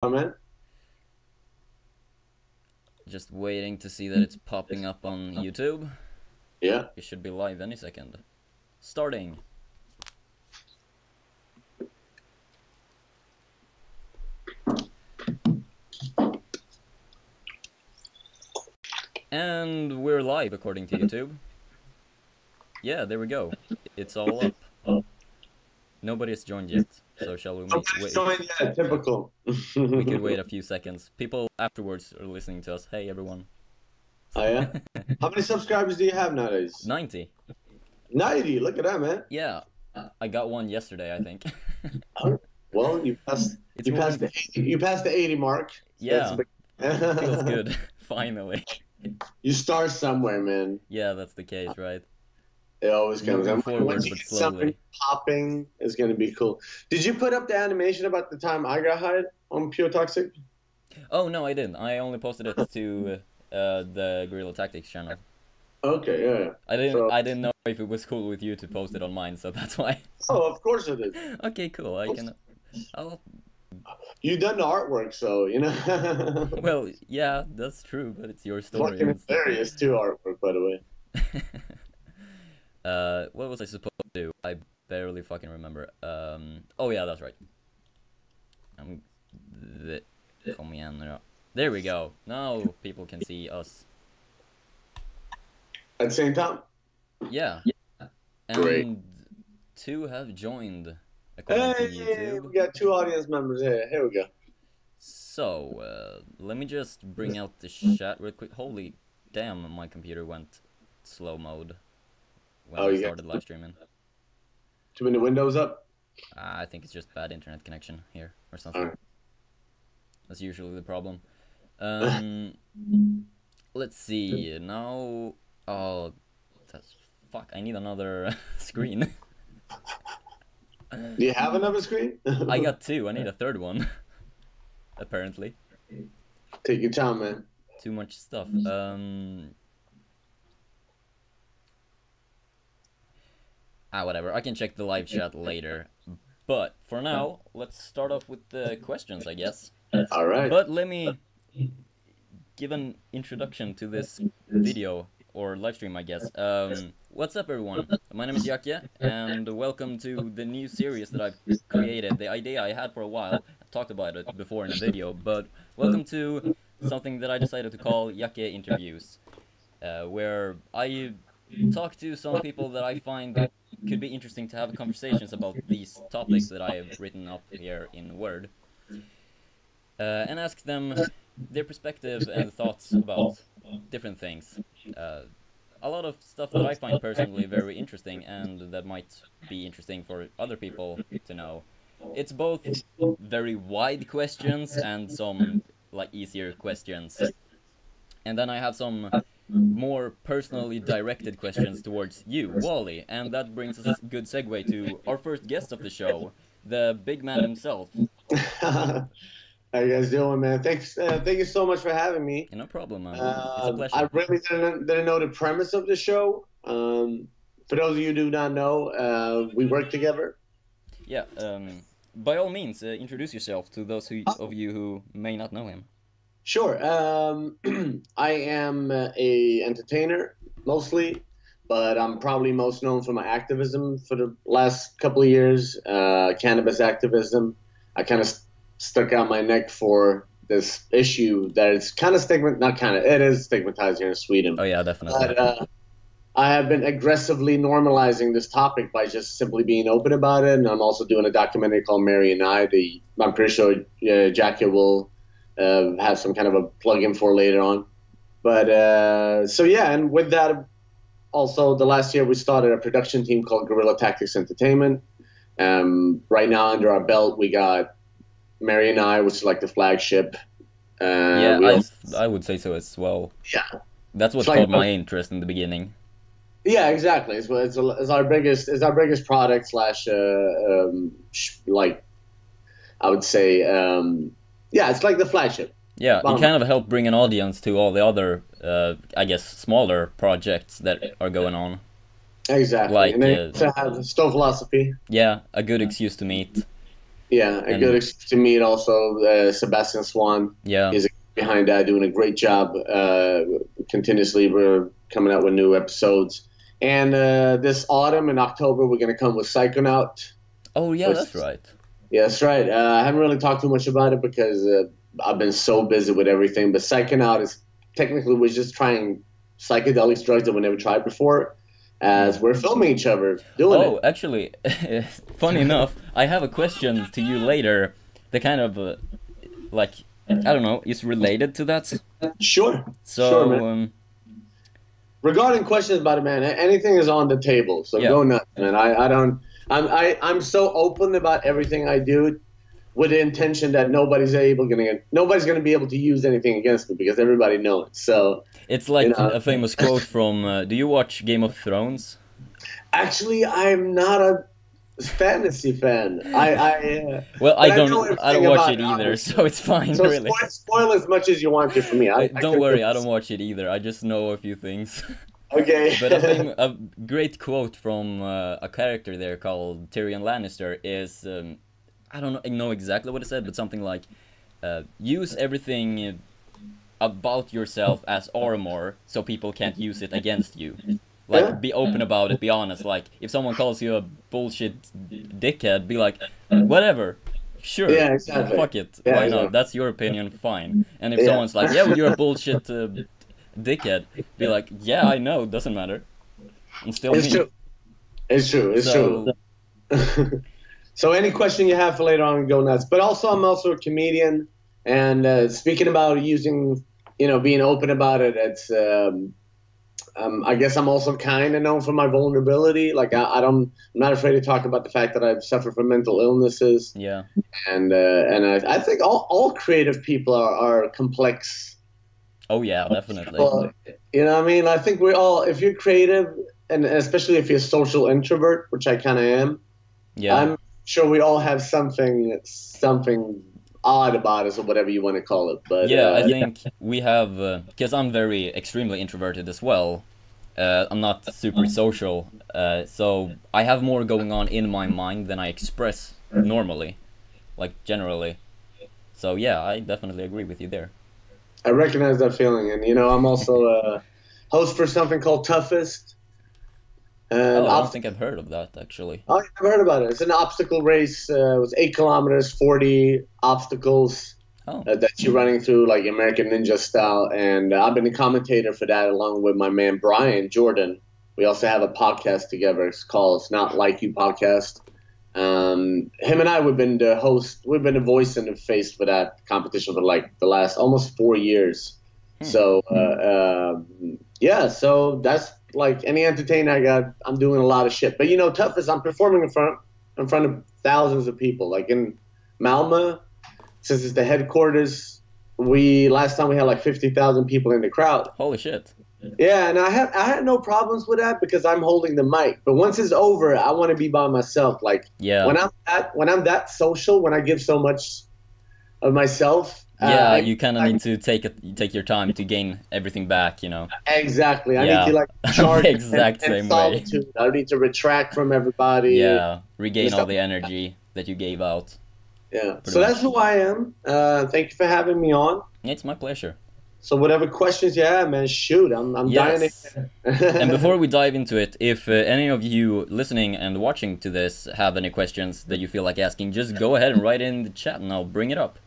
man? Just waiting to see that it's popping up on YouTube. Yeah. It should be live any second. Starting. And we're live according to YouTube. Yeah, there we go. It's all up. Nobody has joined yet, so shall we wait? Joined yet, typical. We could wait a few seconds. People afterwards are listening to us. Hey, everyone. Oh, yeah? How many subscribers do you have nowadays? 90. 90, look at that, man. Yeah, I got one yesterday, I think. Well, you passed the 80 mark. Yeah, feels good, finally. You start somewhere, man. Yeah, that's the case, right? It always comes. Moving And forward, once you but get slowly. something popping, it's going to be cool. Did you put up the animation about the time I got hired on PureToxic? Oh, no, I didn't. I only posted it to the Guerrilla Tactics channel. Okay, yeah. I didn't know if it was cool with you to post it on mine, so that's why. Oh, of course it is. Okay, cool. I'll... You done the artwork, so, you know. Well, yeah, that's true, but it's your story. Fucking hilarious, too, artwork, by the way. What was I supposed to do? I barely fucking remember. Oh yeah, that's right. Kom igen nu då. There we go. Now people can see us. At the same time? Yeah. And Great. 2 have joined, according to YouTube. We got 2 audience members here. Here we go. So, let me just bring out the chat real quick. Holy damn, my computer went slow mode when I started live streaming. Too many windows up? I think it's just bad internet connection here or something. Right. That's usually the problem. Let's see. Now... Oh, that's... Fuck, I need another screen. Do you have another screen? I got 2. I need a third one. Apparently. Take your time, man. Too much stuff. Whatever. I can check the live chat later. But for now, let's start off with the questions, I guess. All right. But let me give an introduction to this video or live stream, I guess. What's up, everyone? My name is Jakke, and welcome to the new series that I've created. The idea I had for a while. I've talked about it before in a video, but welcome to something that I decided to call Jakke Interviews, where I talk to some people that I find could be interesting to have conversations about these topics that I have written up here in Word, and ask them their perspective and thoughts about different things. A lot of stuff that I find personally very interesting and that might be interesting for other people to know. It's both very wide questions and some like easier questions. And then I have some more personally directed questions towards you, Wally, and that brings us a good segue to our first guest of the show, the big man himself. How you guys doing, man? Thanks. Thank you so much for having me. No problem, man. It's a pleasure. I really didn't know the premise of the show. For those of you who do not know, we work together. Yeah. By all means, introduce yourself to those of you who may not know him. Sure. I am a entertainer mostly, but I'm probably most known for my activism for the last couple of years. Cannabis activism. I kind of stuck out my neck for this issue that is kind of it is stigmatized here in Sweden. Oh yeah, definitely. But I have been aggressively normalizing this topic by just simply being open about it, and I'm also doing a documentary called Mary and I. I'm pretty sure Jakke will have some kind of a plug-in for later on. But so yeah, and with that, also the last year we started a production team called Guerrilla Tactics Entertainment. Right now under our belt we got Mary and I, which is like the flagship. Yeah, I would say so as well. Yeah, that's what caught my interest in the beginning. Yeah, exactly. It's our biggest product slash like I would say yeah, it's like the flagship. Yeah, it kind of helped bring an audience to all the other I guess smaller projects that are going on. Exactly. Like and then to have Stone Philosophy. Yeah, a good excuse to meet. Yeah, a good to meet also Sebastian Swan. Yeah. Is behind that, doing a great job. Continuously, we're coming out with new episodes. And this autumn in October, we're going to come with Psychonaut. Oh yeah, that's right. Yeah, that's right. I haven't really talked too much about it because I've been so busy with everything. But Psychonaut is technically we're just trying psychedelic drugs that we never tried before. As we're filming each other doing it. Oh, actually, funny enough, I have a question to you later. The kind of like I don't know, is related to that. Sure. So. Sure, man. Regarding questions about it, man, anything is on the table. So go nuts, man. I'm so open about everything I do, with the intention that nobody's gonna be able to use anything against me because everybody knows it. So it's like a famous quote from. Do you watch Game of Thrones? Actually, I'm not a fantasy fan. Well, I don't watch it either, so it's fine. So really. Spoil as much as you want to for me. Don't worry, I don't watch it either. I just know a few things. Okay. But a great quote from a character there called Tyrion Lannister is I don't know exactly what it said, but something like use everything about yourself as armor so people can't use it against you. Like, be open about it, be honest. Like, if someone calls you a bullshit dickhead, be like, whatever, sure, yeah, exactly. Fuck it, yeah, why exactly. not? That's your opinion, fine. And if someone's like, yeah, well, you're a bullshit dickhead, be like, yeah, I know, doesn't matter. And still it's true. It's true. It's true. So any question you have for later on, go nuts. But also, I'm also a comedian, and speaking about using, being open about it, it's. I guess I'm also kind of known for my vulnerability. Like I'm not afraid to talk about the fact that I've suffered from mental illnesses. Yeah. And I think all creative people are complex. Oh yeah, definitely. Well, you know what I mean? I think we all, if you're creative, and especially if you're a social introvert, which I kind of am. Yeah. I'm sure we all have something odd about us, or whatever you want to call it. But yeah, I think we have, because I'm very extremely introverted as well. I'm not super social, so I have more going on in my mind than I express normally, like generally. So yeah, I definitely agree with you there. I recognize that feeling, and I'm also a host for something called Toughest. And I don't think I've heard of that, actually. Oh, I've heard about it. It's an obstacle race. It was 8 kilometers, 40 obstacles that you're running through, like American Ninja style. And I've been a commentator for that along with my man Brian Jordan. We also have a podcast together. It's called It's Not Like You Podcast. Him and I, we've been the voice and the face for that competition for like the last almost 4 years. So, so that's like any entertainer I'm doing a lot of shit. But Toughest, I'm performing in front of thousands of people. Like in Malmö, since it's the headquarters, last time we had like 50,000 people in the crowd. Holy shit. Yeah, and I had no problems with that because I'm holding the mic. But once it's over, I want to be by myself. Like when I'm that social, when I give so much of myself. Yeah, you kind of need to take your time to gain everything back, Exactly. I need to like charge exact same way. I need to retract from everybody. Yeah, regain all the energy that you gave out. Yeah. So that's who I am. Thank you for having me on. It's my pleasure. So whatever questions you have, man, shoot. I'm dying to... And before we dive into it, if any of you listening and watching to this have any questions that you feel like asking, just go ahead and write it in the chat and I'll bring it up.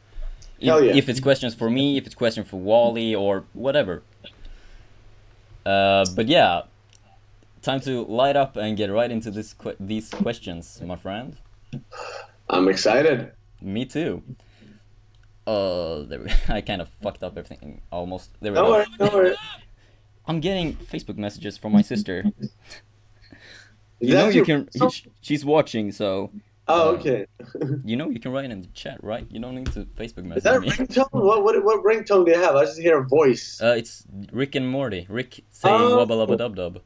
If it's questions for me, if it's questions for Wally, or whatever. But yeah, time to light up and get right into these questions, my friend. I'm excited. Me too. I kind of fucked up everything almost. There we go. Don't worry. I'm getting Facebook messages from my sister. You can. She's watching, so. Oh, okay. You can write in the chat, right? You don't need to Facebook message me. Is that a ringtone? What ringtone do you have? I just hear a voice. It's Rick and Morty. Rick saying wubba lubba dub dub.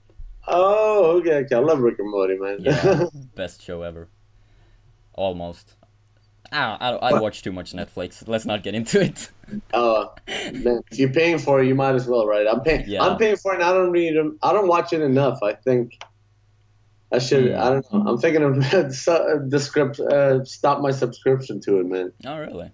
Oh, okay. I love Rick and Morty, man. Yeah, best show ever. Almost. I watch too much Netflix. Let's not get into it. Oh, man, if you're paying for it, you might as well, right? I'm paying for it, and I don't watch it enough. I think I should. I don't know. I'm thinking of stop my subscription to it, man. Oh, really?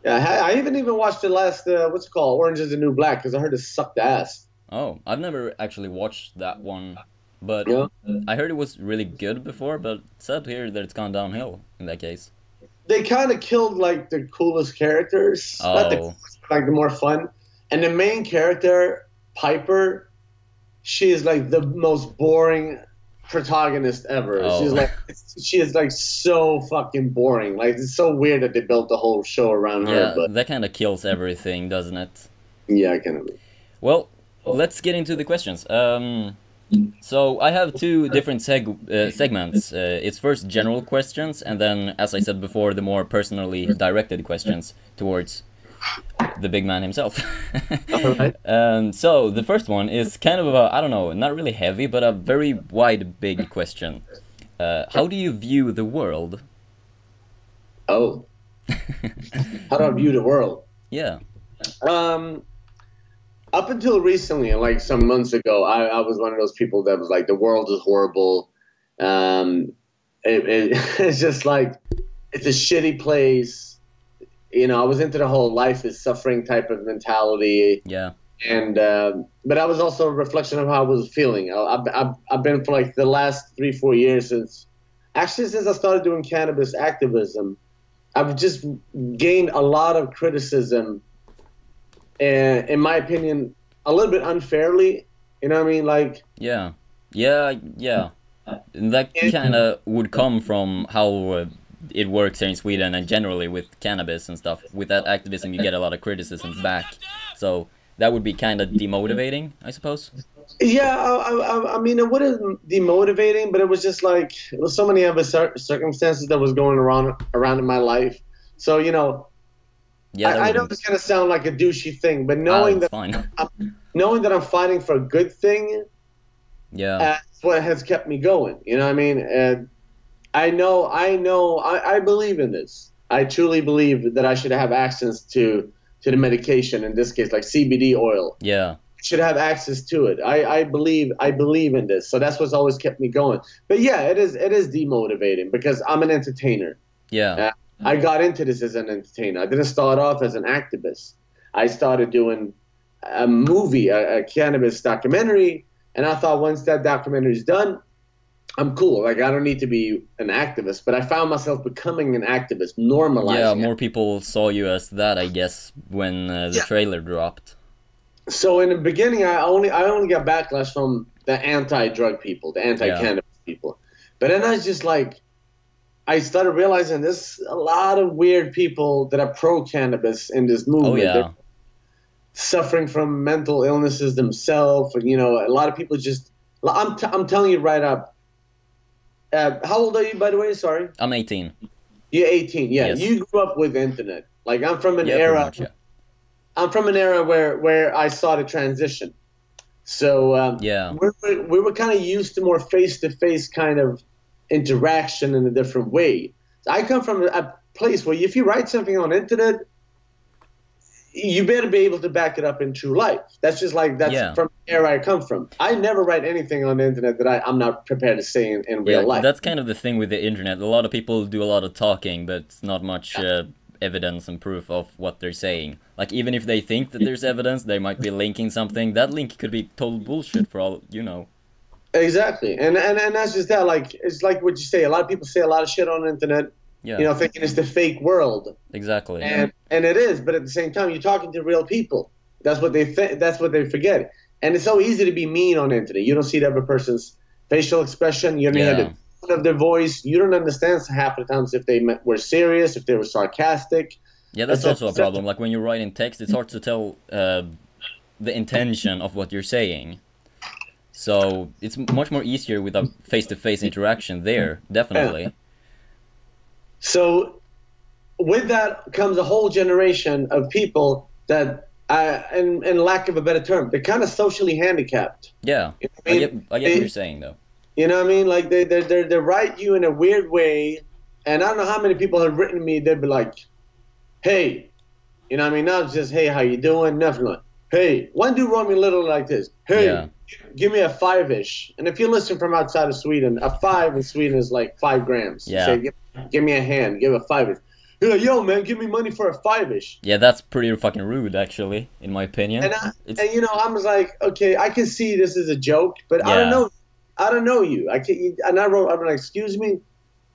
Yeah, I even watched the last what's it called, Orange Is the New Black, because I heard it sucked ass. Oh, I've never actually watched that one, but You I heard it was really good before, but sad to hear that it's gone downhill in that case. They kind of killed like the coolest characters, not the Oh, coolest, but, like the more fun. And the main character, Piper, she is like the most boring protagonist ever. oh, She is like so fucking boring. Like it's so weird that they built the whole show around her. yeah, But that kind of kills everything, doesn't it? yeah, I kind of. Well, let's get into the questions. So I have two different segments. It's first general questions, and then, as I said before, the more personally directed questions towards the big man himself. All right. So the first one is kind of a, I don't know, not really heavy, but a very wide, big question. How do you view the world? Oh, how do I view the world? Yeah. Um, Up until recently, and like some months ago, I was one of those people that was like, the world is horrible. It's just like, it's a shitty place. You know, I was into the whole life is suffering type of mentality. Yeah. And but I was also a reflection of how I was feeling. I've been for like the last 3-4 years since I started doing cannabis activism. I've just gained a lot of criticism, and in my opinion, a little bit unfairly. You know what I mean? Like, Yeah. Yeah. And that kind of would come from how it works here in Sweden and generally with cannabis and stuff. With that activism, you get a lot of criticism back. So that would be kind of demotivating, I suppose. yeah, I mean, it wasn't demotivating, but it was just like, it was so many other circumstances that was going around in my life. So, you know, Yeah, that I know wouldn't. it's gonna sound like a douchey thing, but It's fine. knowing that I'm fighting for a good thing, Yeah. that's what has kept me going. You know what I mean? And I believe in this. I truly believe that I should have access to the medication, in this case, like CBD oil. Yeah. Should have access to it. I believe in this. So that's what's always kept me going. But yeah, it is demotivating because I'm an entertainer. Yeah. I got into this as an entertainer. I didn't start off as an activist. I started doing a movie, a cannabis documentary, and I thought once that documentary is done, I'm cool. Like, I don't need to be an activist. But I found myself becoming an activist, normalizing Yeah, it. more people saw you as that, I guess, when the trailer dropped. So in the beginning, I only got backlash from the anti-drug people, the anti-cannabis people. But then I was just like, I started realizing there's a lot of weird people that are pro-cannabis in this movement. Oh, yeah. They're suffering from mental illnesses themselves. And, you know, a lot of people just, I'm telling you right up. How old are you, by the way? Sorry. I'm 18. You're 18. Yeah. Yes. You grew up with the internet. Like, I'm from an Yeah, era. pretty much, yeah. I'm from an era where I saw the transition. So Yeah. we were kind of used to more face-to-face kind of interaction in a different way. So I come from a place where if you write something on the internet, you better be able to back it up in true life. That's just like, that's from the era I come from. I never write anything on the internet that I'm not prepared to say in real life. That's kind of the thing with the internet. A lot of people do a lot of talking, but not much evidence and proof of what they're saying. Like, even if they think that there's evidence, they might be linking something. That link could be total bullshit for all you know. Exactly. And that's just that. Like, it's like what you say. A lot of people say a lot of shit on the internet, Yeah. you know, thinking it's the fake world. Exactly. And it is, but at the same time, you're talking to real people. That's what that's what they forget. And it's so easy to be mean on the internet. You don't see the other person's facial expression. You don't hear the tone of their voice. You don't understand half the times if they were serious, if they were sarcastic. Yeah, that's also a problem. Like, when you write in text, it's hard to tell the intention of what you're saying. So it's much more easier with a face-to-face interaction there, definitely. Yeah. So with that comes a whole generation of people that, in lack of a better term, they're kind of socially handicapped. Yeah, you know I get what you're saying, though. You know what I mean? Like, they write you in a weird way, and I don't know how many people have written me, they'd be like, hey, you know what I mean? Not just, hey, how you doing? Nothing like, hey, one dude wrote me literally like this. Hey, Yeah. give me a 5-ish. And if you listen from outside of Sweden, a 5 in Sweden is like 5 grams. You Yeah. say, give me a hand, give a 5-ish. You're like, yo, man, give me money for a 5-ish. Yeah, that's pretty fucking rude, actually, in my opinion. And you know, I was like, okay, I can see this is a joke, but I don't know. I don't know you. I can't. And I'm like, excuse me.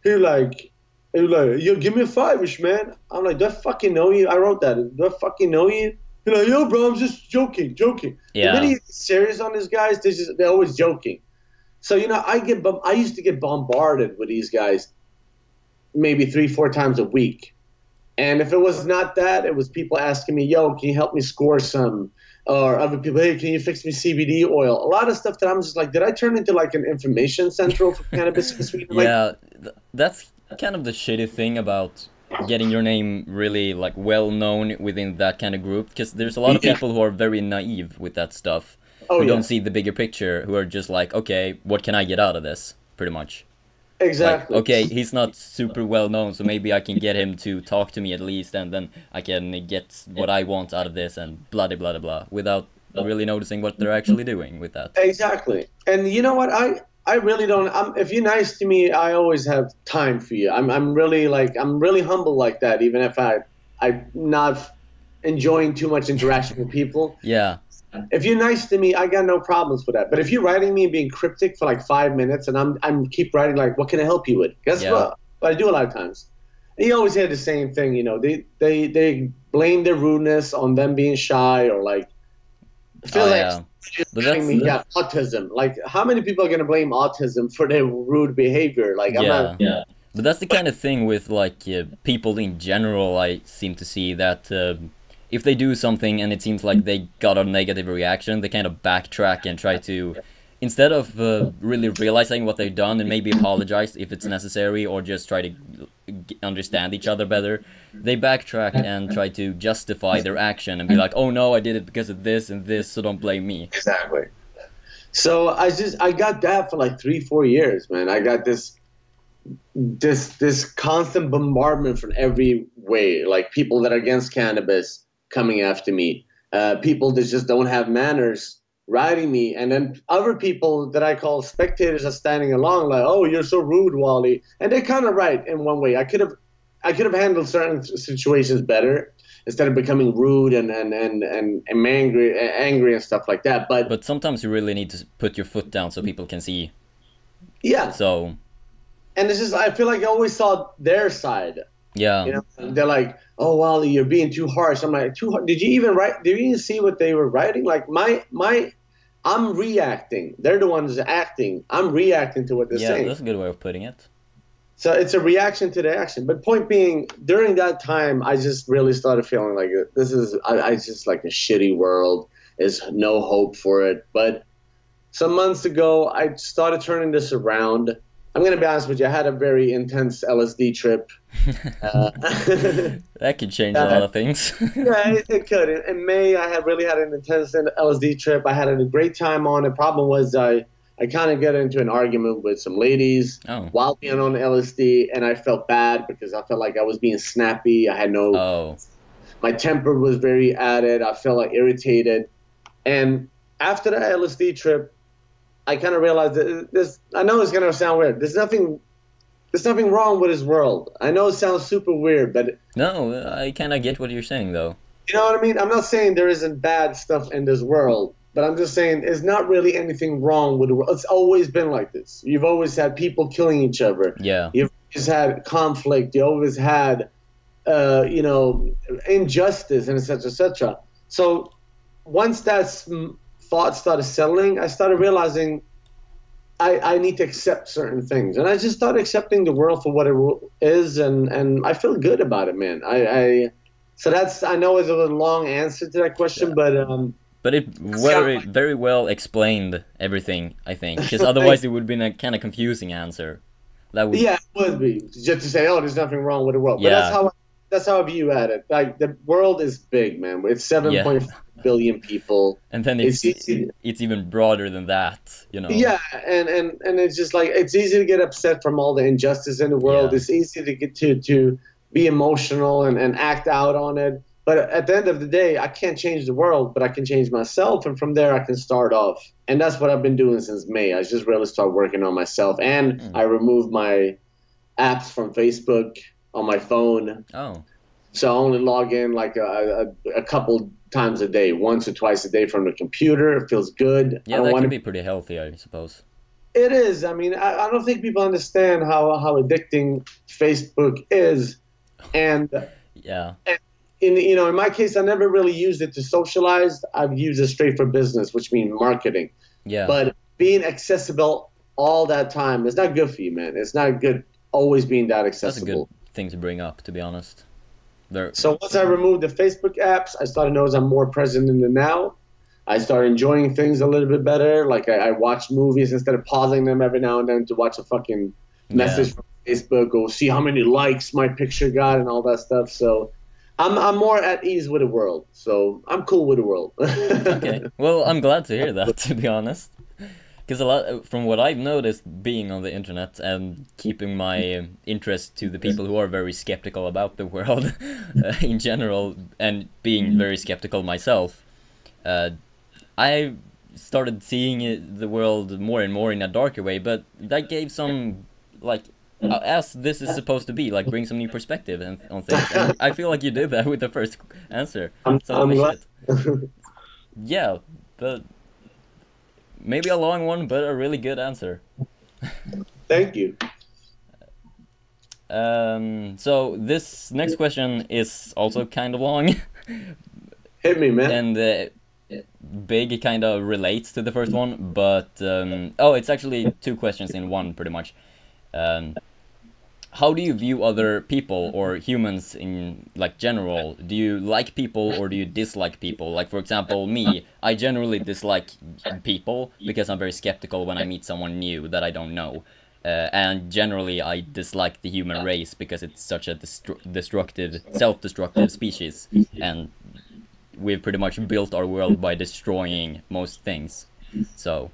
He like, yo, give me a 5-ish, man. I'm like, do I fucking know you? I wrote that. Do I fucking know you? He's like, yo, bro, I'm just joking. Yeah. The minute you get serious on these guys, they're always joking. So, you know, I used to get bombarded with these guys maybe 3-4 times a week. And if it was not that, it was people asking me, yo, can you help me score some? Or other people, hey, can you fix me CBD oil? A lot of stuff that I'm just like, did I turn into like an information central for cannabis in Sweden? Yeah, that's kind of the shitty thing about getting your name really like well known within that kind of group, because there's a lot of people who are very naive with that stuff, who don't see the bigger picture, who are just like, okay, what can I get out of this, pretty much. Exactly. Like, okay, he's not super well known, so maybe I can get him to talk to me at least, and then I can get what I want out of this, and blah blah blah blah, without really noticing what they're actually doing with that. Exactly. And you know what? I really don't. If you're nice to me, I always have time for you. I'm really humble like that, even if I'm not enjoying too much interaction with people. Yeah. If you're nice to me, I got no problems with that. But if you're writing me and being cryptic for like 5 minutes, and I'm keep writing like, what can I help you with? Guess what? I do a lot of times. And you always hear the same thing, you know. They blame their rudeness on them being shy, or like feel but that's me got autism. Like, how many people are gonna blame autism for their rude behavior? Like, I'm not. Yeah. But that's the kind of thing with like people in general. I seem to see that. If they do something and it seems like they got a negative reaction, they kind of backtrack and try to, instead of really realizing what they've done and maybe apologize if it's necessary, or just try to understand each other better, they backtrack and try to justify their action and be like, oh no, I did it because of this and this, so don't blame me. Exactly. So I got that for like 3-4 years, man. I got this constant bombardment from every way, like people that are against cannabis coming after me, people that just don't have manners writing me, and then other people that I call spectators are standing along like, oh, you're so rude, Wally. And they're kind of right in one way. I could have handled certain situations better instead of becoming rude and angry and stuff like that. But sometimes you really need to put your foot down so people can see. Yeah. So. And it's just, I feel like I always saw their side. Yeah. You know, they're like, oh, Wally, you're being too harsh. I'm like, too hard? Did you even see what they were writing? Like, I'm reacting. They're the ones acting. I'm reacting to what they're saying. Yeah, that's a good way of putting it. So it's a reaction to the action. But point being, during that time, I just really started feeling like I just like a shitty world. There's no hope for it. But some months ago, I started turning this around. I'm going to be honest with you. I had a very intense LSD trip. That could change a lot of things. Yeah, it could. In May, I really had an intense LSD trip. I had a great time on it. Problem was I kind of got into an argument with some ladies while being on LSD, and I felt bad because I felt like I was being snappy. I had my temper was very added. I felt like irritated. And after the LSD trip, I kind of realized that I know it's going to sound weird. There's nothing wrong with this world. I know it sounds super weird, but... No, I kind of get what you're saying, though. You know what I mean? I'm not saying there isn't bad stuff in this world, but I'm just saying there's not really anything wrong with the world. It's always been like this. You've always had people killing each other. Yeah. You've always had conflict. You always had, injustice, and et cetera, et cetera. So once that thought started settling, I started realizing I need to accept certain things, and I just started accepting the world for what it is, and I feel good about it, man. So I know it's a long answer to that question, but it very well explained everything, I think, because otherwise it would have been a kind of confusing answer. Yeah, it would be just to say, oh, there's nothing wrong with the world. Yeah. But that's how I view at it. Like, the world is big, man. It's 7.5 billion people, and then it's even broader than that, you know. Yeah, and it's just like, it's easy to get upset from all the injustice in the world. Yeah. It's easy to get to be emotional and act out on it. But at the end of the day, I can't change the world, but I can change myself, and from there I can start off. And that's what I've been doing since May. I just really started working on myself, and Mm. I removed my apps from Facebook on my phone. Oh, So I only log in like a couple times a day, once or twice a day from the computer. It feels good. I yeah, don't that want can to. be pretty healthy, I suppose. It is. I mean, I don't think people understand how addicting Facebook is, and Yeah, in my case, I never really used it to socialize. I've used it straight for business, which means marketing. yeah, But being accessible all that time is not good for you, man. It's not good always being that that's a good accessible. thing to bring up, to be honest. There, So once I removed the Facebook apps, I started noticing I'm more present in the now. I started enjoying things a little bit better. Like I watch movies instead of pausing them every now and then to watch a fucking yeah. message from Facebook or see how many likes my picture got and all that stuff. So I'm more at ease with the world. So I'm cool with the world. Okay. Well, I'm glad to hear that, to be honest. Because a lot, from what I've noticed being on the internet and keeping my interest to the people who are very skeptical about the world in general, and being very skeptical myself, uh, I started seeing the world more and more in a darker way. But that gave some, like, as this is supposed to be, like, bring some new perspective on things. And I feel like you did that with the first answer. So I'm holy glad. shit. Yeah, but maybe a long one, but a really good answer. Thank you. So this next question is also kind of long, Hit me, man. and big. It kind of relates to the first one, but oh, it's actually two questions in one, pretty much. Um, how do you view other people or humans in like general? Do you like people or do you dislike people? Like for example, me, I generally dislike people because I'm very skeptical when I meet someone new that I don't know. And generally, I dislike the human race because it's such a destructive, self-destructive species, and we've pretty much built our world by destroying most things. So,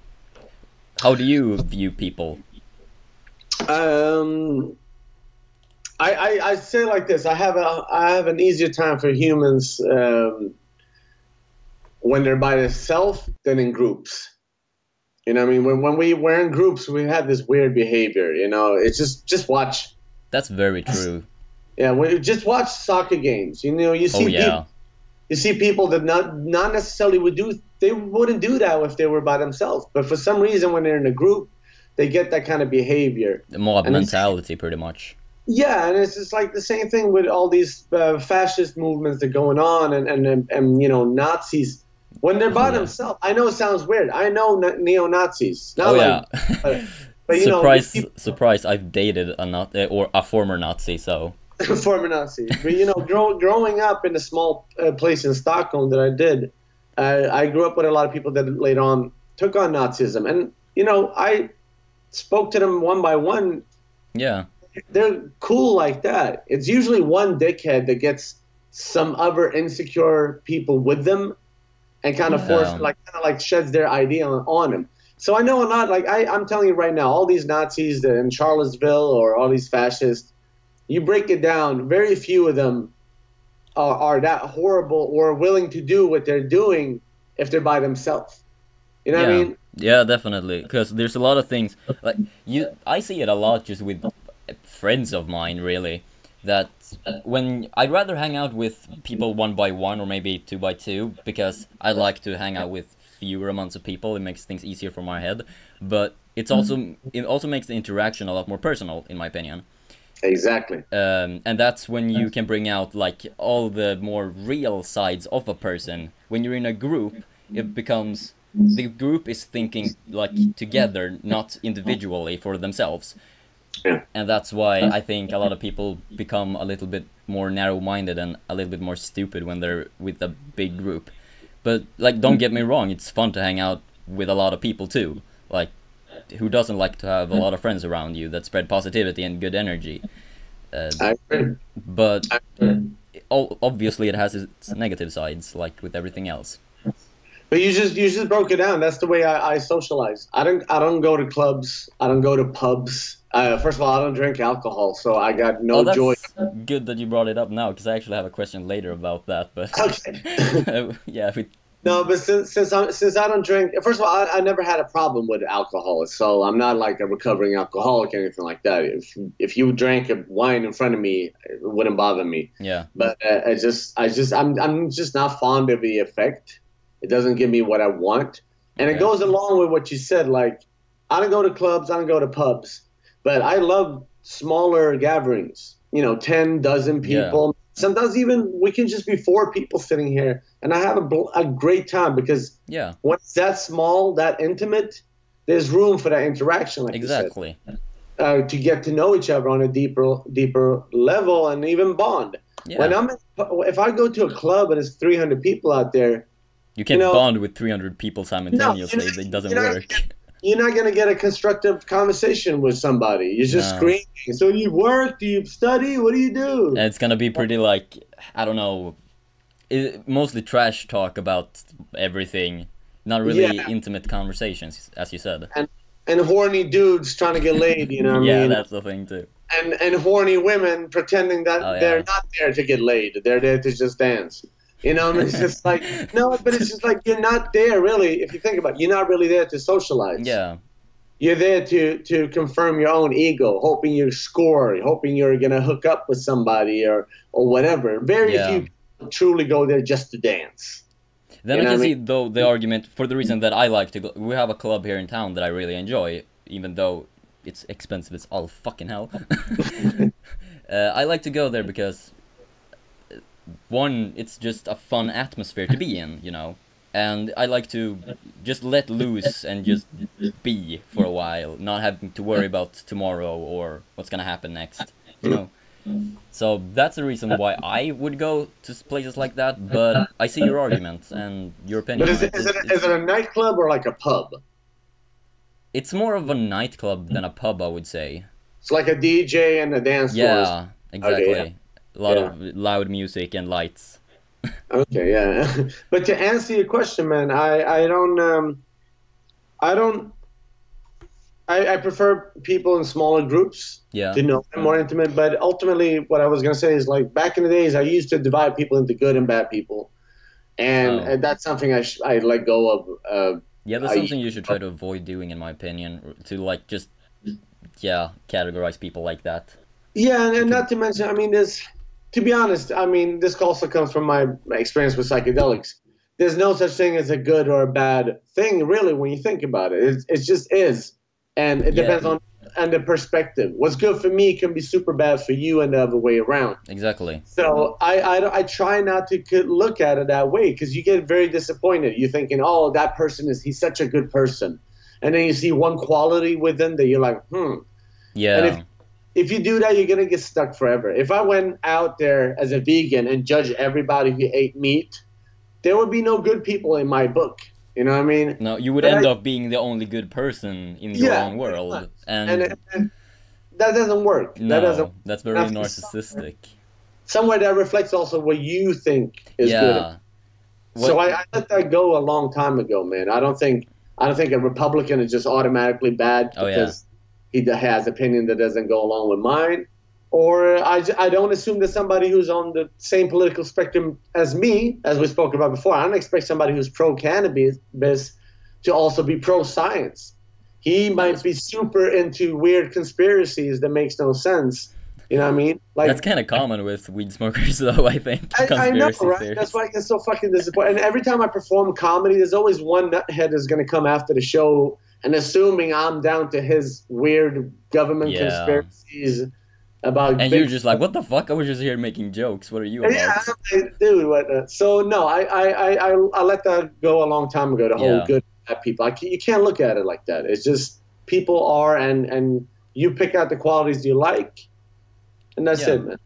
how do you view people? Um, I say it like this. I have an easier time for humans when they're by themselves than in groups. You know what I mean? When we're in groups, we have this weird behavior. You know, it's just watch. That's very true. Yeah, just watch soccer games. You know, Oh yeah, you see people that not necessarily would do. They wouldn't do that if they were by themselves. But for some reason, when they're in a group, they get that kind of behavior. the mob And mentality, pretty much. yeah, and it's just like the same thing with all these fascist movements that are going on, and you know Nazis when they're Oh by yeah. themselves. I know it sounds weird. I know neo Nazis, not Oh like, yeah. but you know, Surprise, people, surprise! I've dated a not or a former Nazi, so former Nazis. But you know, growing up in a small place in Stockholm that I did, I grew up with a lot of people that later on took on Nazism, and you know, I spoke to them one by one. yeah, They're cool like that. It's usually one dickhead that gets some other insecure people with them and kind of force, Yeah. like, kind of like sheds their idea on him. So I know a lot. Like I'm telling you right now, all these Nazis that in Charlottesville or all these fascists, you break it down, very few of them are that horrible or willing to do what they're doing if they're by themselves. You know what I yeah, mean? yeah, definitely. Because there's a lot of things like you. I see it a lot just with friends of mine, really. That when I'd rather hang out with people one by one or maybe two by two because I like to hang out with fewer amounts of people. It makes things easier for my head, but it also makes the interaction a lot more personal, in my opinion. Exactly. And that's when you can bring out like all the more real sides of a person. When you're in a group, it becomes the group is thinking like together, not individually for themselves. Yeah. And that's why I think a lot of people become a little bit more narrow-minded and a little bit more stupid when they're with a big group. But like, don't get me wrong, it's fun to hang out with a lot of people too. Like, who doesn't like to have a lot of friends around you that spread positivity and good energy? I agree. But obviously, it has its negative sides, like with everything else. But you just broke it down. That's the way I socialize. I don't go to clubs. I don't go to pubs. First of all, I don't drink alcohol, so I got Oh, no joy. that's good that you brought it up now, because I actually have a question later about that. But Okay. yeah, we, No, but since I don't drink, first of all, I never had a problem with alcohol, so I'm not like a recovering alcoholic or anything like that. If you drank a wine in front of me, it wouldn't bother me. yeah, But I'm just not fond of the effect. It doesn't give me what I want, and it okay, goes along with what you said. Like, I don't go to clubs, I don't go to pubs, but I love smaller gatherings. 10 dozen yeah, people. Sometimes even we can just be 4 people sitting here, and I have a great time because yeah, when it's that small, that intimate, there's room for that interaction, like you said, exactly. to get to know each other on a deeper level and even bond. When Yeah, if I go to a club and there's 300 people out there, you you can't know, bond with 300 people no, simultaneously. It doesn't you're not, work. you're not gonna get a constructive conversation with somebody. You're just No, screaming. So you work? Do you study? What do you do? and it's gonna be pretty like, I don't know, mostly trash talk about everything, not really Yeah, intimate conversations, as you said. and horny dudes trying to get laid. You know what I Yeah, mean? that's the thing too. And horny women pretending Oh that they're yeah. not there to get laid. They're there to just dance. I mean, it's just like no, but it's just like you're not there really. If you think about it, you're not really there to socialize. Yeah, You're there to confirm your own ego, hoping you score, hoping you're gonna hook up with somebody or whatever. Very yeah. few people truly go there just to dance. Then You I know can what I see mean? though the argument for the reason that I like to go. We have a club here in town that I really enjoy, even though it's expensive as all fucking hell. I like to go there because one, it's just a fun atmosphere to be in, and I like to just let loose and just be for a while, not having to worry about tomorrow or what's gonna happen next, you know. So that's the reason why I would go to places like that. But I see your argument and your But opinion on is it. it is it is it a nightclub or like a pub? It's more of a nightclub than a pub, I would say. It's like a DJ and a dance floor. Yeah, Okay, yeah, exactly. A lot yeah. of loud music and lights. Okay, yeah. But to answer your question, man, I don't I prefer people in smaller groups Yeah. to know them more intimate. But ultimately, what I was gonna say is like back in the days, I used to divide people into good and bad people, and Oh. that's something I let go of. Yeah, that's I something you should try to avoid doing, in my opinion. To like just, yeah, categorize people like that. Yeah, and Because, not to mention, I mean, to be honest, I mean, this also comes from my experience with psychedelics. There's no such thing as a good or a bad thing, really, when you think about it. It just is. And it yeah, depends on the perspective. What's good for me can be super bad for you and the other way around. exactly. So I try not to look at it that way because you get very disappointed. You're thinking, oh, that person he's such a good person. And then you see one quality within that you're like, And Yeah. if you do that, you're gonna get stuck forever. If I went out there as a vegan and judged everybody who ate meat, there would be no good people in my book. You know what I mean? No, you would But end up being the only good person in your yeah, own pretty much. world. And that doesn't work. That doesn't. No, that's very That's narcissistic. somewhere that reflects also what you think is good. Yeah. So What? I let that go a long time ago, man. I don't think a Republican is just automatically bad Oh yeah. because he has opinion that doesn't go along with mine. Or I don't assume that somebody who's on the same political spectrum as me, as we spoke about before, I don't expect somebody who's pro-cannabis to also be pro-science. He might be super into weird conspiracies that makes no sense. You know what I mean? Like, That's kind of common with weed smokers, though, I think. I know, Conspiracy right? theories. That's why I get so fucking disappointed. And every time I perform comedy, there's always one nuthead that's going to come after the show and assuming I'm down to his weird government Yeah. conspiracies about. And you're just like, what the fuck? I was just here making jokes. What are you Yeah, about? dude. What? So no, I let that go a long time ago. The whole Yeah. good bad people. You can't look at it like that. It's just people are, and you pick out the qualities you like, and that's Yeah. it, man.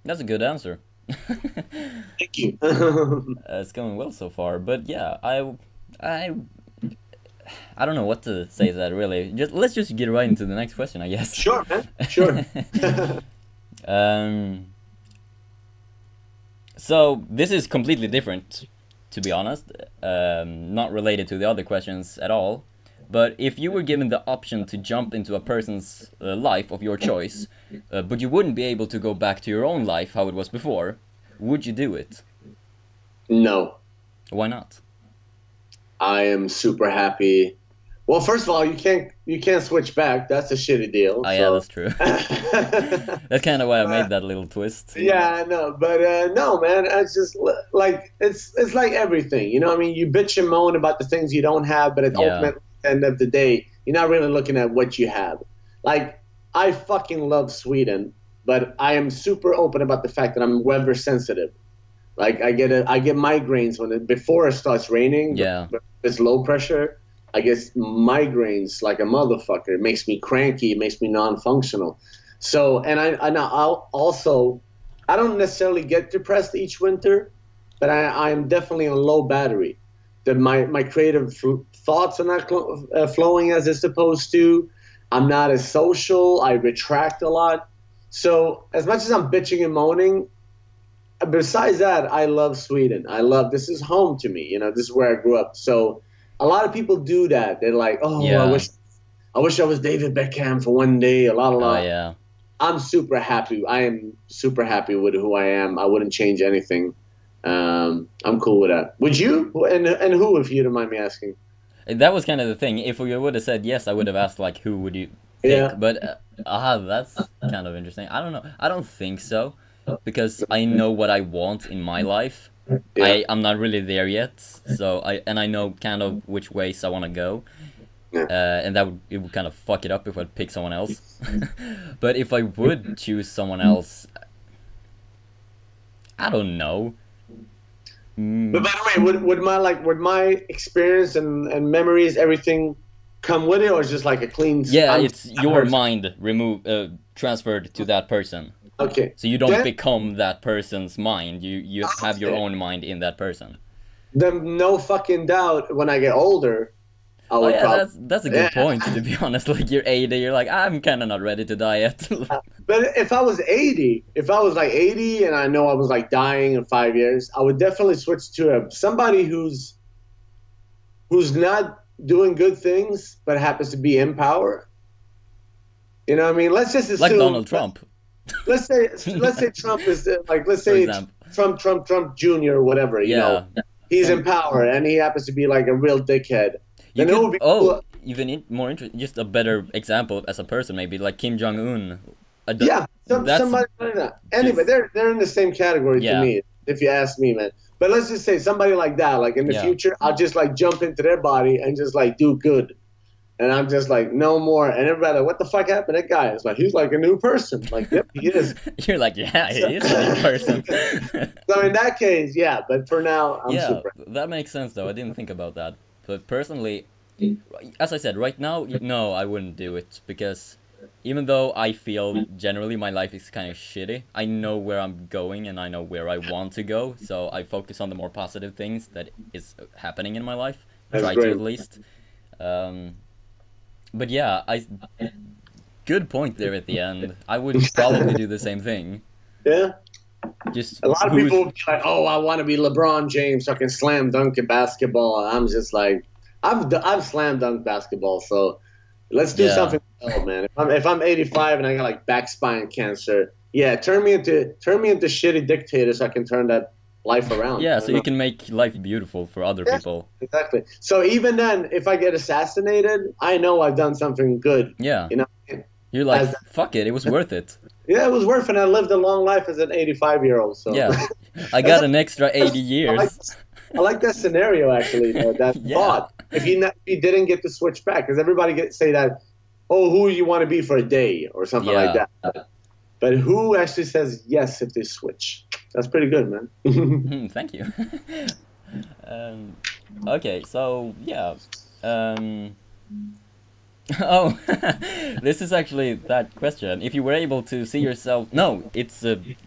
That's a good answer. Thank you. It's going well so far, but yeah, I don't know what to say to that really. Let's just get right into the next question, I guess. Sure, man. Sure. So this is completely different. to be honest, not related to the other questions at all. But if you were given the option to jump into a person's life of your choice, but you wouldn't be able to go back to your own life how it was before, would you do it? No. Why not? I am super happy. Well, first of all, you can't switch back. That's a shitty deal. Oh, yeah, that's true. That's kind of why I made that little twist. Yeah, I know, but no, man. It's just like it's like everything. You know what I mean? You bitch and moan about the things you don't have, but at the ultimate end of the day, you're not really looking at what you have. Like, I fucking love Sweden, but I am super open about the fact that I'm weather sensitive. Like, I get migraines before it starts raining. Yeah. But it's low pressure. I get migraines like a motherfucker. It makes me cranky. It makes me non-functional. So, and I'll also, I don't necessarily get depressed each winter, but I am definitely on low battery. That my creative thoughts are not flowing as they're supposed to. I'm not as social. I retract a lot. So as much as I'm bitching and moaning, besides that, I love Sweden. This is home to me. You know, this is where I grew up. So a lot of people do that. They're like, oh, yeah. I wish I was David Beckham for one day. A lot. Oh, yeah. I'm super happy. I am super happy with who I am. I wouldn't change anything. I'm cool with that. Would you? And who, if you don't mind me asking? That was kind of the thing. If we would have said yes, I would have asked, like, who would you pick? Yeah. But, that's kind of interesting. I don't know. I don't think so. Because I know what I want in my life. Yeah. I'm not really there yet. So I know kind of which ways I want to go. Yeah. And it would kind of fuck it up if I'd pick someone else. But if I would choose someone else, I don't know. But by the way, would my experience and memories, everything come with it, or is just like a clean? Yeah, it's your mind transferred to that person. Okay. So you don't become that person's mind. You have your own mind in that person. Then no fucking doubt when I get older, I would that's a good point, to be honest. Like, you're 80, you're like, I'm kind of not ready to die yet. But if I was 80, like 80 and I know I was like dying in 5 years, I would definitely switch to somebody who's not doing good things but happens to be in power. You know what I mean? Let's just assume, like Donald Trump. Let's say Trump is let's say Trump Jr. or whatever, you know. He's in power and he happens to be like a real dickhead. Even more interesting, just a better example as a person, maybe like Kim Jong-un. Somebody like that. Anyway, they're in the same category to me, if you ask me, man. But let's just say somebody like that, like in the future, I'll just like jump into their body and just like do good. And I'm just like, no more. And everybody like, what the fuck happened to that guy? It's like, he's like a new person. Like, yep, he is. You're like, yeah, he is a new person. So in that case, yeah. But for now, I'm super. That makes sense, though. I didn't think about that. But personally, as I said, right now, no, I wouldn't do it. Because even though I feel generally my life is kind of shitty, I know where I'm going and I know where I want to go. So I focus on the more positive things that is happening in my life. Try to, at least. But yeah, good point there at the end. I would probably do the same thing. Yeah. Just a lot of people would be like, "Oh, I want to be LeBron James so I can slam dunk in basketball." And I'm just like, I've slam dunked basketball, so let's do something else, man. If I'm 85 and I got like back spine cancer, turn me into shitty dictator so I can turn that life around. Yeah, so you can make life beautiful for other people. Exactly. So even then, if I get assassinated, I know I've done something good. Yeah. You know, you're like, fuck it was worth it. Yeah, it was worth it. I lived a long life as an 85-year-old. So yeah, I got an extra 80 years. I like that scenario, actually. That thought. If you didn't get to switch back, because everybody say that, oh, who you want to be for a day or something like that. But who actually says yes if they switch? That's pretty good, man. Thank you. Okay, so yeah. Oh, this is actually that question. If you were able to see yourself... No, it's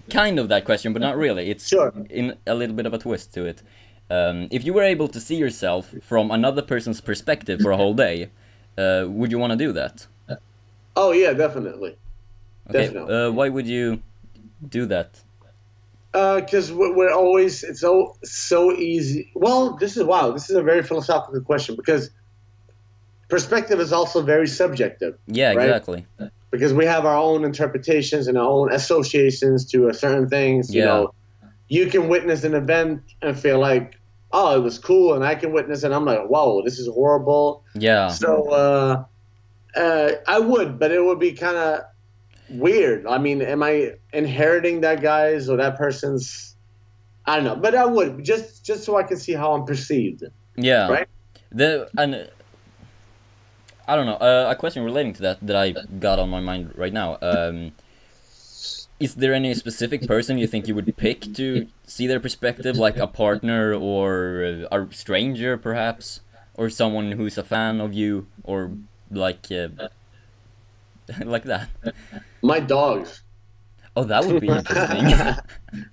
kind of that question, but not really. It's in a little bit of a twist to it. If you were able to see yourself from another person's perspective for a whole day, would you want to do that? Oh, yeah, definitely. Okay, why would you do that? Because we're always, it's so easy. Well, wow, this is a very philosophical question because perspective is also very subjective, Yeah, right? exactly. Because we have our own interpretations and our own associations to a certain things. You Yeah, know, you can witness an event and feel like, oh, it was cool, and I can witness it, and I'm like, whoa, this is horrible. yeah, So I would, but it would be kind of weird. I mean, am I inheriting that guy's or that person's? I don't know, but I would just so I can see how I'm perceived, yeah. right? And I don't know. A question relating to that I got on my mind right now. Is there any specific person you think you would pick to see their perspective, like a partner or a stranger, perhaps, or someone who's a fan of you, or like like that? My dogs. Oh, that would be interesting.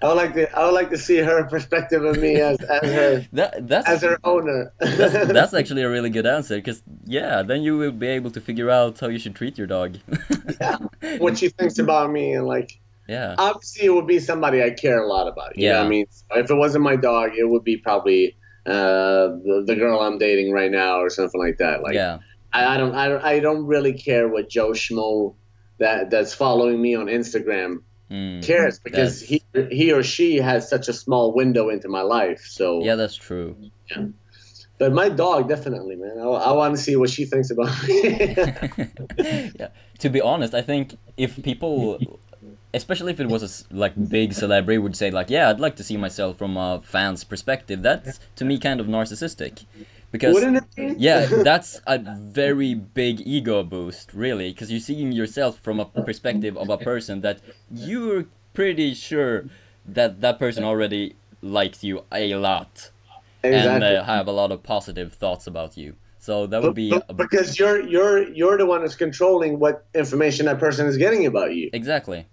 I would like to see her perspective of me as her as That's her owner. that's actually a really good answer, because yeah, then you will be able to figure out how you should treat your dog. Yeah, what she thinks about me and like Yeah, obviously it would be somebody I care a lot about. You know what I yeah, mean? If it wasn't my dog, it would be probably the girl I'm dating right now or something like that. Like yeah. I don't really care what Joe Schmo that's following me on Instagram cares because That's he or she has such a small window into my life. So yeah, that's true. yeah. But my dog definitely, man. I want to see what she thinks about me. Yeah. To be honest, I think if people, especially if it was a like big celebrity, would say like, yeah, I'd like to see myself from a fan's perspective. That's to me kind of narcissistic, because Wouldn't it be? yeah, that's a very big ego boost, really, because you're seeing yourself from a perspective of a person that you're pretty sure that that person already likes you a lot and Exactly. have a lot of positive thoughts about you. So that would be Because you're the one that's controlling what information that person is getting about you, exactly.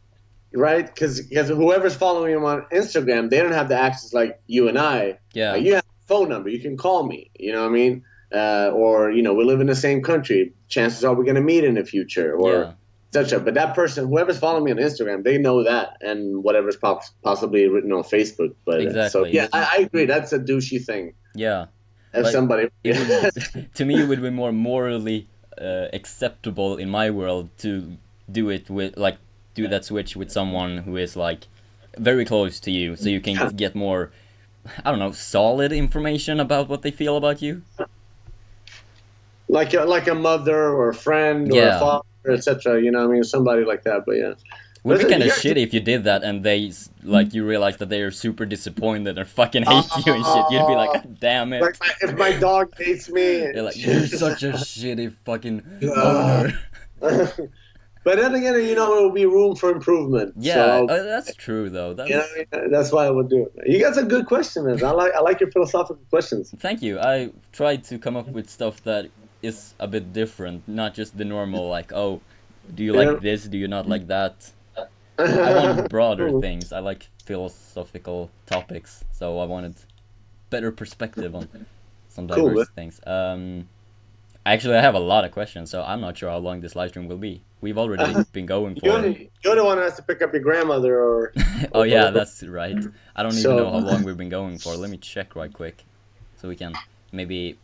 right? Because whoever's following you on Instagram, they don't have the access like you and I. Yeah, Like, you have a phone number, you can call me. You know what I mean? Or you know, we live in the same country. Chances are we're gonna meet in the future, yeah, or etc. But that person, whoever's following me on Instagram, they know that, and whatever's possibly written on Facebook. But so exactly. yeah, I agree. That's a douchey thing. Yeah, As like somebody, it would, to me, it would be more morally acceptable in my world to do it with like do that switch with someone who is like very close to you, so you can get more, I don't know, solid information about what they feel about you. like a mother or a friend or a Yeah. father, etc. You know what I mean? Somebody like that. But yeah. Would be Listen, kind of you guys- shitty if you did that and they like you realize that they are super disappointed and fucking hate you and shit. You'd be like, God damn it! Like if my dog hates me. They're like, you're such a shitty fucking Uh, owner. But then again, you know, it will be room for improvement. Yeah, So, that's true though. you know, That's that's why I would do it. You got some good questions. I like your philosophical questions. thank you. I tried to come up with stuff that is a bit different, not just the normal like, oh, do you like this? Do you not like that? I wanted broader Cool. things. I like philosophical topics, so I wanted better perspective on some Cool, diverse man. things. Actually, I have a lot of questions, so I'm not sure how long this live stream will be. We've already been going for. You're the one who has to pick up your grandmother or. Oh yeah, that's right. I don't even So- know how long we've been going for. Let me check right quick, so we can maybe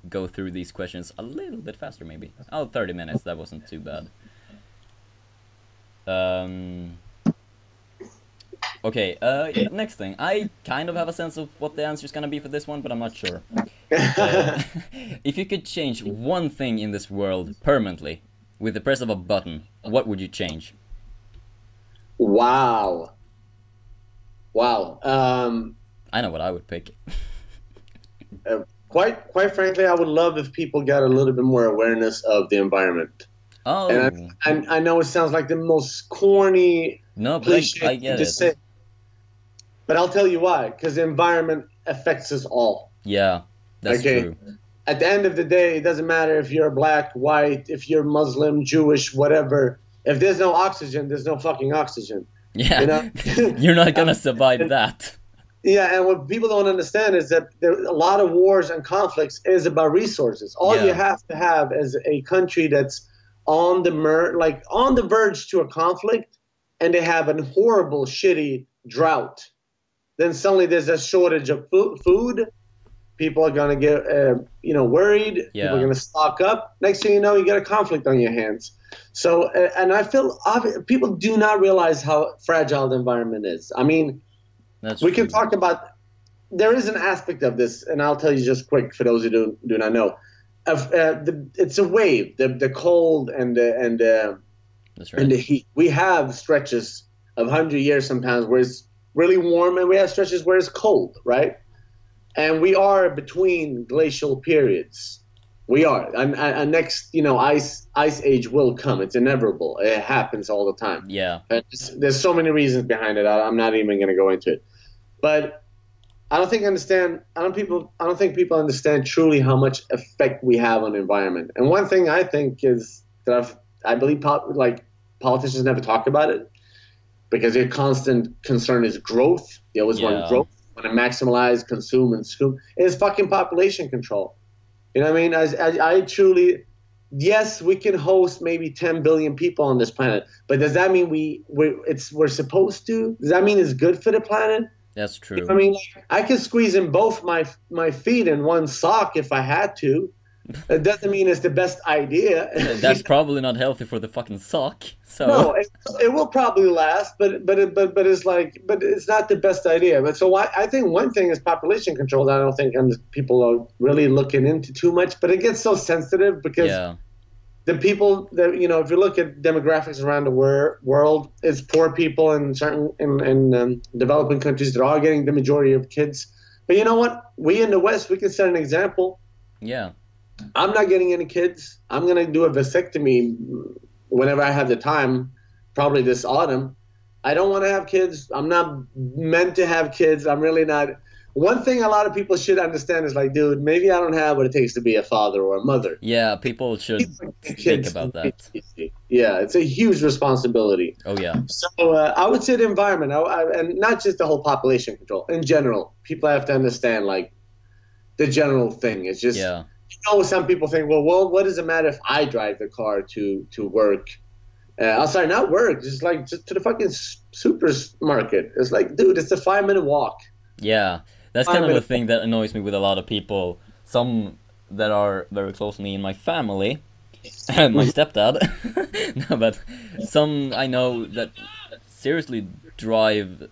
go through these questions a little bit faster. Maybe 30 minutes. That wasn't too bad. Okay, next thing. I kind of have a sense of what the answer is gonna be for this one, but I'm not sure. If you could change one thing in this world permanently with the press of a button, what would you change? Wow. Wow. I know what I would pick. Quite frankly, I would love if people got a little bit more awareness of the environment. Oh, And I know it sounds like the most corny no, but cliche I get to it. say, but I'll tell you why. Because the environment affects us all. Yeah, that's Okay. true. At the end of the day, it doesn't matter if you're black, white, if you're Muslim, Jewish, whatever. If there's no oxygen, there's no fucking oxygen. Yeah, You know? you're not gonna survive that. Yeah, and what people don't understand is that a lot of wars and conflicts is about resources. All Yeah. you have to have as a country that's on the verge to a conflict and they have a horrible, shitty drought, then suddenly there's a shortage of food. People are going to get, worried. Yeah. People are going to stock up. Next thing you know, you get a conflict on your hands. So, and I feel people do not realize how fragile the environment is. I mean, we can talk about, there is an aspect of this, and I'll tell you just quick for those who do not know. It's a wave, the cold and the heat. We have stretches of 100 years sometimes where it's really warm, and we have stretches where it's cold, right? And we are between glacial periods. We are. And next, ice age will come. It's inevitable. It happens all the time. Yeah. There's so many reasons behind it. I'm not even going to go into it. But I don't think people understand truly how much effect we have on the environment. And one thing I think is that I believe politicians never talk about it, because their constant concern is growth. They always want growth. To maximize, consume, and scoop, is fucking population control. You know what I mean? I truly, yes, we can host maybe 10 billion people on this planet, but does that mean we're supposed to? Does that mean it's good for the planet? That's true. You know what I mean, I could squeeze in both my feet in one sock if I had to. It doesn't mean it's the best idea. That's probably not healthy for the fucking sock. So no, it will probably last, but it's not the best idea. But so I think one thing is population control that I don't think people are really looking into too much. But it gets so sensitive because the people that if you look at demographics around the world, it's poor people in developing countries that are getting the majority of kids. But you know what? We in the West, we can set an example. Yeah. I'm not getting any kids. I'm going to do a vasectomy whenever I have the time, probably this autumn. I don't want to have kids. I'm not meant to have kids. I'm really not. One thing a lot of people should understand is dude, maybe I don't have what it takes to be a father or a mother. Yeah, people should think about that. Yeah, it's a huge responsibility. Oh, yeah. So I would say the environment, and not just the whole population control. In general, people have to understand, the general thing. It's just... Yeah. Some people think, well, what does it matter if I drive the car to work? Sorry, not work, just to the fucking supermarket. It's dude, it's a 5-minute walk. Yeah, that's kind of a thing that annoys me with a lot of people. Some that are very close to me in my family, my stepdad. No, but some I know that seriously drive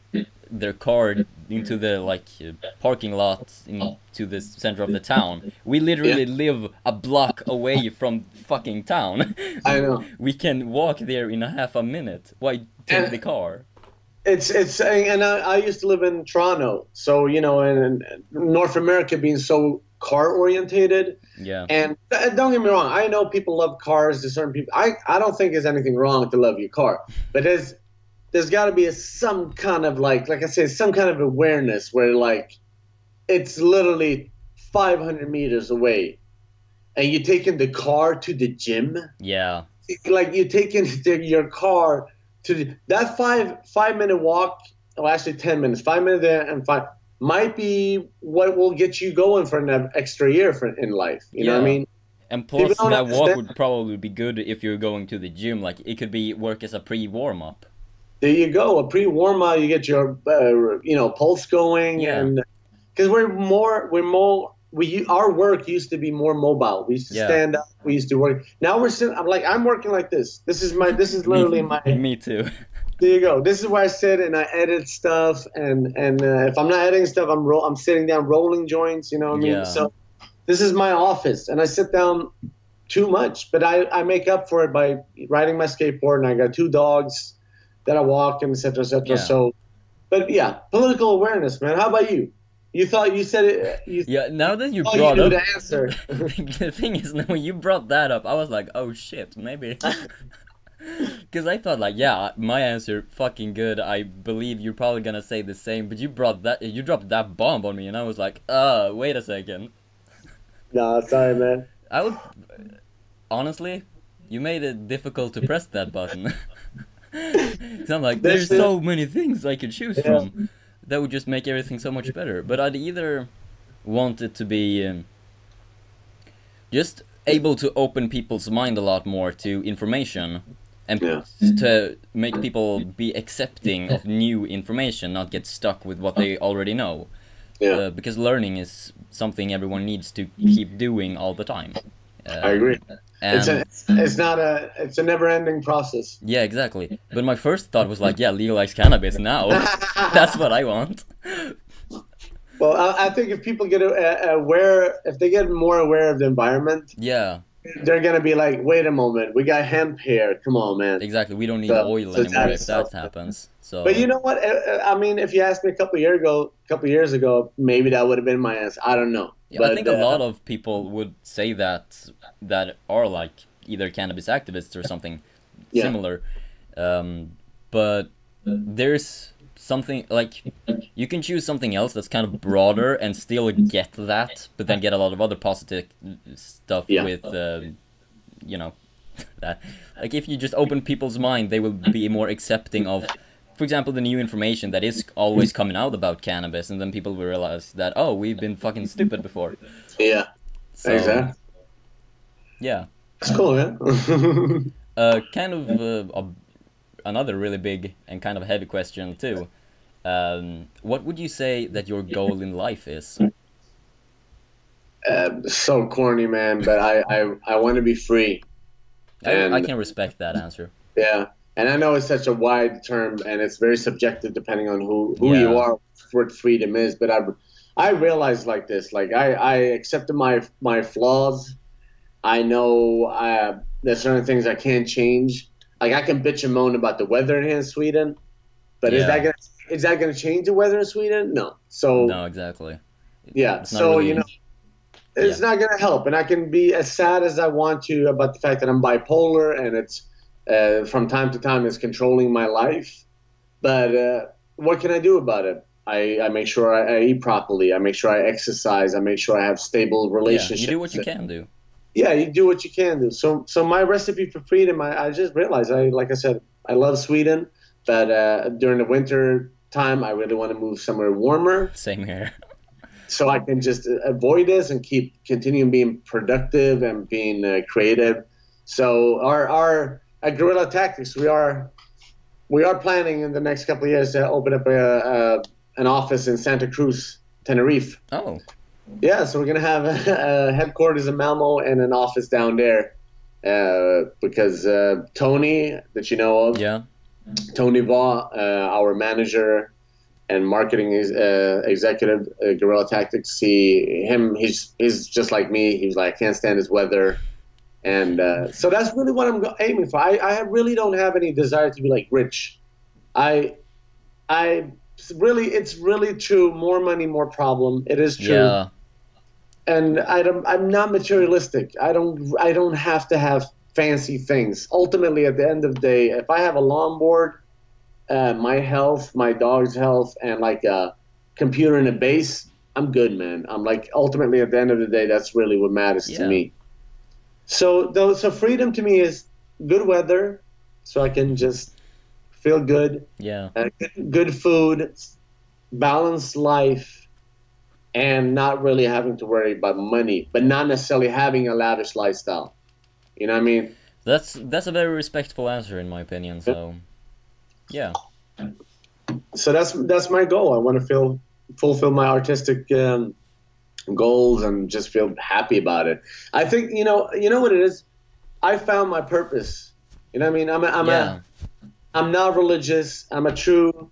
their car into the parking lot into the center of the town. We literally live a block away from fucking town. I know. We can walk there in a half a minute. Why take the car? And I used to live in Toronto, so in North America being so car orientated. Yeah. And don't get me wrong, I know people love cars. There's certain people. I don't think there's anything wrong to love your car, but there's got to be some kind of like I say, some kind of awareness where it's literally 500 meters away, and you're taking the car to the gym. Yeah. You're taking your car to that 5-minute walk. Oh, actually 10 minutes. 5 minutes there and 5 might be what will get you going for an extra year in life. You know what I mean? And plus, that walk would probably be good if you're going to the gym. It could work as a pre-warm up. There you go, a pre-warm up. You get your pulse going, and because our work used to be more mobile. We used to stand up. We used to work. Now we're sitting. I'm working like this. This is literally my. Me too. There you go. This is where I sit and I edit stuff, and if I'm not editing stuff, I'm sitting down rolling joints. You know what I mean? Yeah. So this is my office, and I sit down too much, but I make up for it by riding my skateboard, and I got 2 dogs that I walk, and et cetera, et cetera. Yeah. So, but political awareness, man. How about you? You said it. Now that you brought up the answer. The thing is, when you brought that up, I was like, oh shit, maybe. Because I thought my answer fucking good. I believe you're probably gonna say the same, but you dropped that bomb on me, and I was like, wait a second. Nah, sorry, man. I would honestly, you made it difficult to press that button. So I'm like, there's so many things I could choose from that would just make everything so much better. But I'd either want it to be just able to open people's mind a lot more to information and Yeah. to make people be accepting of new information, not get stuck with what they already know. Yeah. Because learning is something everyone needs to keep doing all the time. I agree. And It's a never-ending process. yeah, exactly. But my first thought was like, yeah, legalize cannabis now. That's what I want. Well, I think if people get aware, if they get more aware of the environment, Yeah, they're gonna be like, wait a moment, we got hemp here. Come on, man. exactly. We don't need oil anymore if that happens. So, But you know what? I mean, if you asked me a couple years ago, maybe that would have been my answer. I don't know. yeah, But I think a lot of people would say that are like either cannabis activists or something similar. But there's something like you can choose something else that's kind of broader and still get that, but then get a lot of other positive stuff with, you know, that. Like if you just open people's mind, they will be more accepting of, for example, the new information that is always coming out about cannabis, and then people will realize that, oh, we've been fucking stupid before. Yeah, so, exactly. Yeah. It's cool, man. Kind of another really big and kind of heavy question too. What would you say that your goal in life is? So corny, man, but I want to be free. I can respect that answer. Yeah, and I know it's such a wide term, and it's very subjective depending on who you are, what freedom is. But I realize like this, like I accepted my flaws. I know there's certain things I can't change. Like I can bitch and moan about the weather here in Sweden, but is that gonna change the weather in Sweden? No. So no, exactly. Yeah. So really, you know, it's not gonna help, and I can be as sad as I want to about the fact that I'm bipolar and it's from time to time it's controlling my life. But what can I do about it? I make sure I eat properly. I make sure I exercise. I make sure I have stable relationships. Yeah, you do what you can do. Yeah, you do what you can do. So my recipe for freedom, I just realized, like I said, I love Sweden, but during the winter time, I really want to move somewhere warmer. Same here. So I can just avoid this and continue being productive and being creative. So our Guerrilla Tactics, we are planning in the next couple of years to open up an office in Santa Cruz, Tenerife. Oh. Yeah, so we're gonna have a headquarters in Malmo and an office down there, because Tony, that you know of, Tony Vaugh, our manager and marketing executive, Guerrilla Tactics. He's just like me. He's like, I can't stand this weather, and so that's really what I'm aiming for. I really don't have any desire to be like rich. It's really true. More money, more problem. It is true. Yeah. And I'm not materialistic. I don't have to have fancy things. Ultimately, at the end of the day, if I have a longboard, my health, my dog's health, and like a computer and a base, I'm good, man. I'm like, ultimately, at the end of the day, that's really what matters to me. So freedom to me is good weather, so I can just feel good. Yeah. Good food, balanced life. And not really having to worry about money, but not necessarily having a lavish lifestyle. You know what I mean? That's a very respectful answer, in my opinion. So, yeah. So that's my goal. I want to fulfill my artistic goals and just feel happy about it. I think you know what it is. I found my purpose. You know what I mean? I'm not religious. I'm a true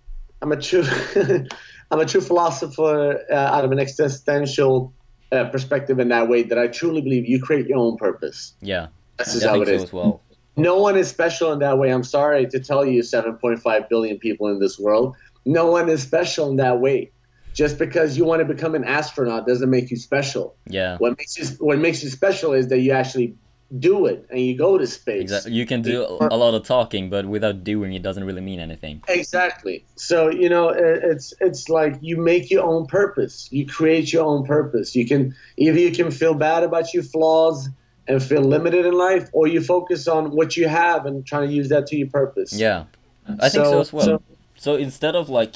I'm a true philosopher out of an existential perspective in that way, that I truly believe you create your own purpose. Yeah, that's just how it is. As well. No one is special in that way. I'm sorry to tell you, 7.5 billion people in this world. No one is special in that way. Just because you want to become an astronaut doesn't make you special. Yeah. What makes you special is that you actually do it and you go to space. Exactly. You can do a lot of talking, but without doing it doesn't really mean anything. Exactly. So it's like you make your own purpose. You create your own purpose. You can feel bad about your flaws and feel limited in life, or you focus on what you have and trying to use that to your purpose. Yeah, I think so as well. So instead of like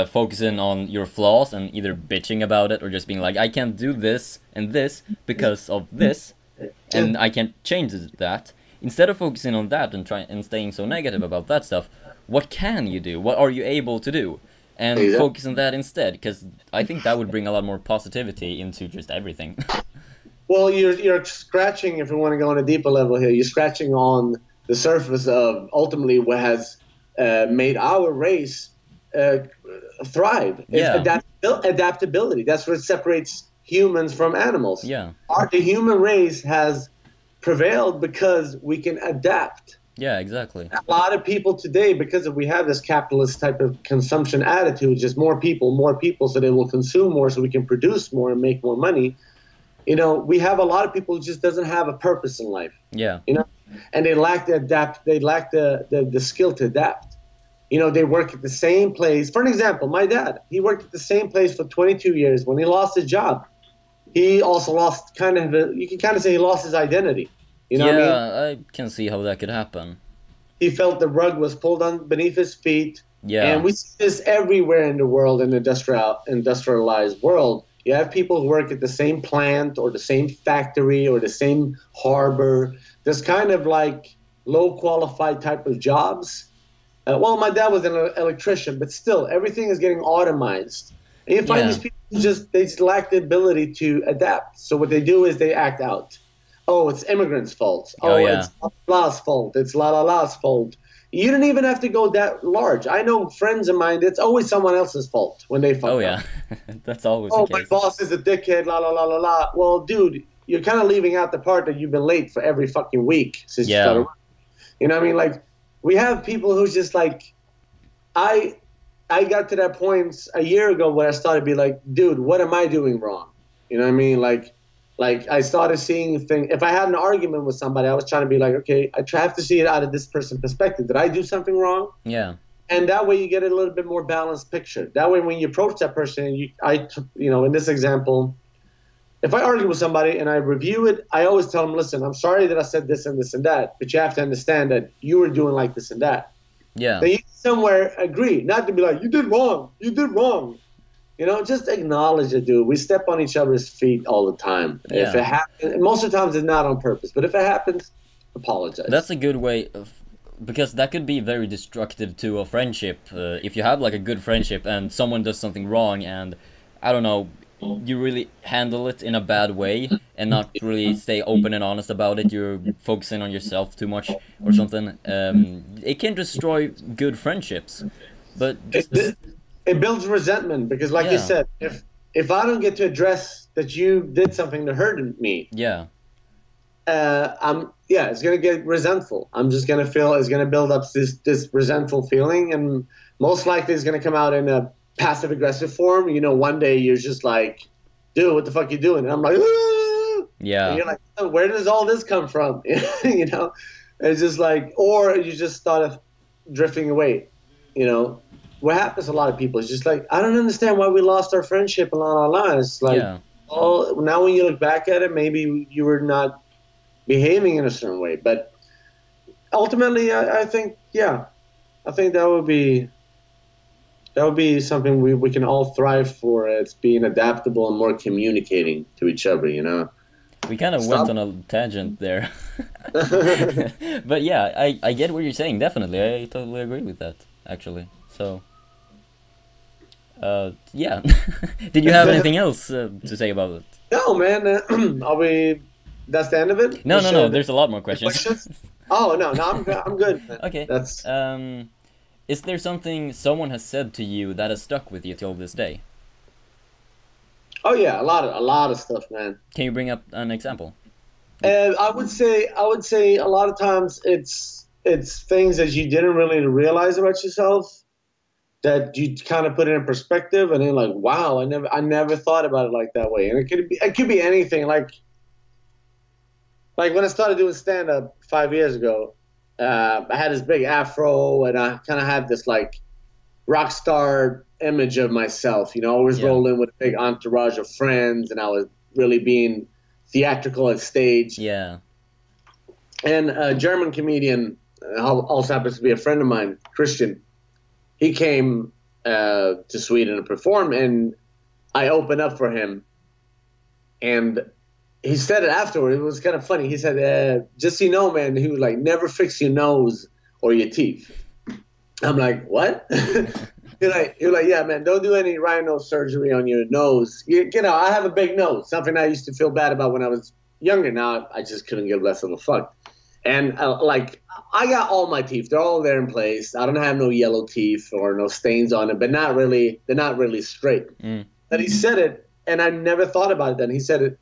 focusing on your flaws and either bitching about it or just being like, I can't do this and this because of this, and I can't change that, instead of focusing on that and staying so negative about that stuff, what can you do? What are you able to do? And Exactly. focus on that instead, because I think that would bring a lot more positivity into just everything. Well, you're scratching, if we want to go on a deeper level here, you're scratching on the surface of ultimately what has made our race thrive. It's Yeah, adaptability. That's what separates humans from animals. yeah, The human race has prevailed because we can adapt. yeah, exactly. A lot of people today, because we have this capitalist type of consumption attitude, just more people, so they will consume more so we can produce more and make more money. You know, we have a lot of people who just doesn't have a purpose in life. Yeah, You know, and they lack the skill to adapt. You know, they work at the same place. For an example, my dad, he worked at the same place for 22 years. When he lost his job, he also lost you can kind of say he lost his identity. You know what I mean? yeah, I can see how that could happen. He felt the rug was pulled on beneath his feet. And Yeah, we see this everywhere in the world, in the industrialized world. You have people who work at the same plant or the same factory or the same harbor. There's kind of like low qualified type of jobs. Well, my dad was an electrician, but still, everything is getting automized. And you find yeah. these people they just lack the ability to adapt. So what they do is they act out. Oh, it's immigrants' fault. Oh, Oh, yeah. it's la's fault. It's la's fault. You didn't even have to go that large. I know friends of mine, it's always someone else's fault when they fuck Oh, up. yeah. That's always Oh, the my case. boss is a dickhead, la la la la la. Well, dude, you're kind of leaving out the part that you've been late for every fucking week since you Yeah. started. You know what I mean? Like, we have people who's just like, I got to that point a year ago where I started to be like, dude, what am I doing wrong? You know what I mean? Like I started seeing things. If I had an argument with somebody, I was trying to be like, okay, have to see it out of this person's perspective. Did I do something wrong? Yeah. And that way you get a little bit more balanced picture. That way when you approach that person, in this example, if I argue with somebody and I review it, I always tell them, listen, I'm sorry that I said this and this and that, but you have to understand that you were doing like this and that. Yeah. Then you somewhere agree, not to be like, you did wrong. You know, just acknowledge it, dude. We step on each other's feet all the time. Yeah. If it happens, most of the times it's not on purpose, but if it happens, apologize. That's a good way of, because that could be very destructive to a friendship. If you have like a good friendship and someone does something wrong and, I don't know, you really handle it in a bad way and not really stay open and honest about it, you're focusing on yourself too much or something, it can destroy good friendships. But it builds resentment because, like you said, if I don't get to address that you did something that hurt me, yeah, it's gonna get resentful. I'm just gonna feel it's gonna build up this resentful feeling, and most likely it's gonna come out in a passive aggressive form. You know, one day you're just like, dude, what the fuck you doing? And I'm like, ah! Yeah. And you're like, oh, where does all this come from? You know, it's just like, or you just start drifting away. You know, what happens to a lot of people is just like, I don't understand why we lost our friendship and la la la. It's like, oh, now when you look back at it, maybe you were not behaving in a certain way. But ultimately, I think that would be something we can all thrive for. It's being adaptable and more communicating to each other, you know. We kind of went on a tangent there. But yeah, I get what you're saying, definitely. I totally agree with that, actually. So, yeah. Did you have anything else to say about it? No, man. That's the end of it? No. There's a lot more questions. Oh, no, I'm good. Okay. That's... Is there something someone has said to you that has stuck with you till this day? Oh yeah, a lot of stuff, man. Can you bring up an example? I would say a lot of times it's things that you didn't really realize about yourself that you kind of put it in perspective, and then like, wow, I never thought about it like that way. And it could be anything. Like when I started doing stand up 5 years ago, I had this big afro, and I kind of had this like rock star image of myself, you know, always rolling with a big entourage of friends, and I was really being theatrical at stage. Yeah. And a German comedian, also happens to be a friend of mine, Christian, he came to Sweden to perform, and I opened up for him, and he said it afterward. It was kind of funny. He said, "Just so you know, man," he was like, "never fix your nose or your teeth." I'm like, "What?" He was like, "Yeah, man, don't do any rhino surgery on your nose. You know, I have a big nose, something I used to feel bad about when I was younger. Now I just couldn't give less of a fuck." And like, I got all my teeth; they're all there in place. I don't have no yellow teeth or no stains on it, but not really. They're not really straight. But he said it, and I never thought about it then. He said it.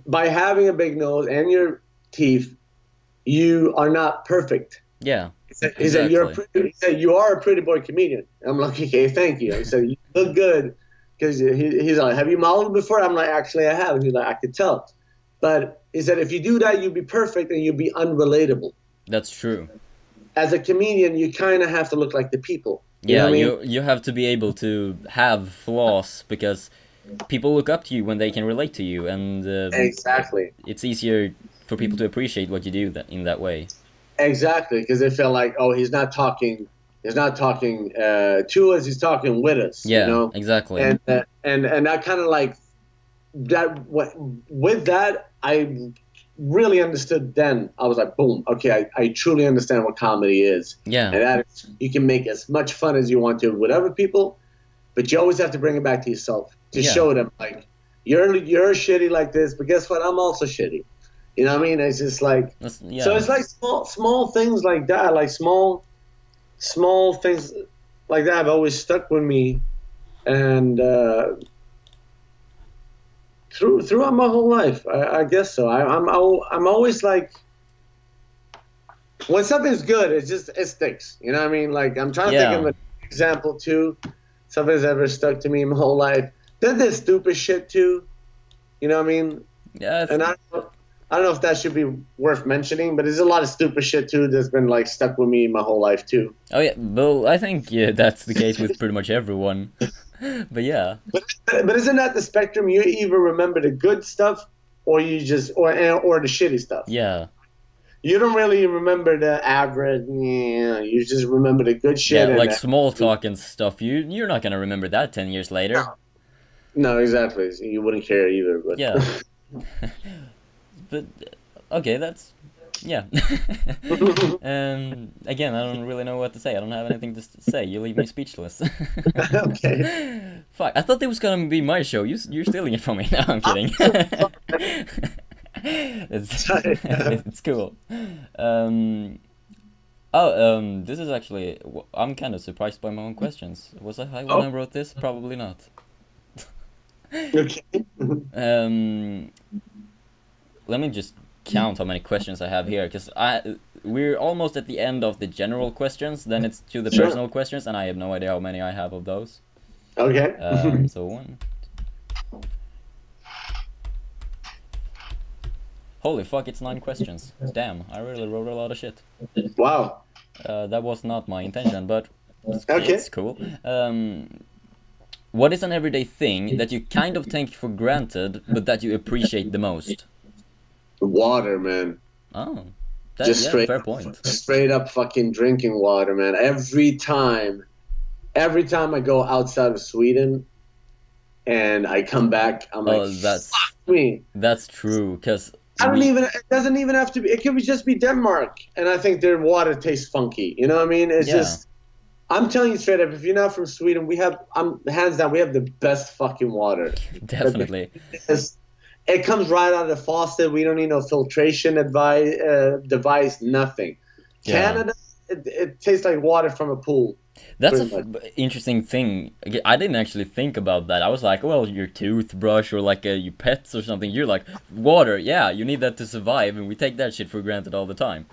By having a big nose and your teeth, you are not perfect. Yeah. He said, he said, "You are a pretty boy comedian." I'm like, "Okay, thank you." He said, "You look good." Because he's like, "Have you modeled before?" I'm like, "Actually, I have." And he's like, "I could tell." But he said, "If you do that, you'll be perfect and you'll be unrelatable." That's true. As a comedian, you kind of have to look like the people. You know what I mean? You have to be able to have flaws because people look up to you when they can relate to you, and exactly, it's easier for people to appreciate what you do in that way. Exactly, because they feel like, oh, he's not talking to us, he's talking with us. Yeah, you know? Exactly. And that kind of like that. With that, I really understood. Then I was like, boom, okay, I truly understand what comedy is. Yeah, and that is, you can make as much fun as you want to with other people, but you always have to bring it back to yourself to show them like you're shitty like this, but guess what? I'm also shitty. You know what I mean? It's just like so. It's like small things like that, like small things like that have always stuck with me, and throughout my whole life, I guess so. I'm always like, when something's good, it sticks. You know what I mean? Like I'm trying to think of an example too. Something's ever stuck to me my whole life. Then there's stupid shit too. You know what I mean? Yeah. And I don't know if that should be worth mentioning, but there's a lot of stupid shit too that's been like stuck with me my whole life too. Oh yeah, well, I think that's the case with pretty much everyone. But yeah. But isn't that the spectrum? You either remember the good stuff, or you just or the shitty stuff. Yeah. You don't really remember the average. Yeah, you just remember the good shit. Yeah, like small talk and stuff. You're not gonna remember that 10 years later. No, exactly. You wouldn't care either. But yeah. But okay, that's again, I don't really know what to say. I don't have anything to say. You leave me speechless. Okay. Fuck, I thought it was gonna be my show. You're stealing it from me. No, I'm kidding. It's cool. This is actually, I'm kind of surprised by my own questions. Was I high when I wrote this? Probably not. Okay. Let me just count how many questions I have here, because we're almost at the end of the general questions. Then it's to the personal questions, and I have no idea how many I have of those. Okay. So 1. Holy fuck! It's 9 questions. Damn, I really wrote a lot of shit. Wow. That was not my intention, but it's cool. What is an everyday thing that you kind of take for granted, but that you appreciate the most? Water, man. Oh, fair point. Straight up fucking drinking water, man. Every time I go outside of Sweden and I come back, I'm like, fuck me. That's true, because it doesn't even have to be, it could just be Denmark, and I think their water tastes funky. You know what I mean? It's just, I'm telling you straight up, if you're not from Sweden, hands down, we have the best fucking water. Definitely. It comes right out of the faucet. We don't need no filtration device, nothing. Yeah. Canada, it tastes like water from a pool. That's an interesting thing. I didn't actually think about that. I was like, well, your toothbrush or like your pets or something. You're like, water, yeah, you need that to survive, and we take that shit for granted all the time.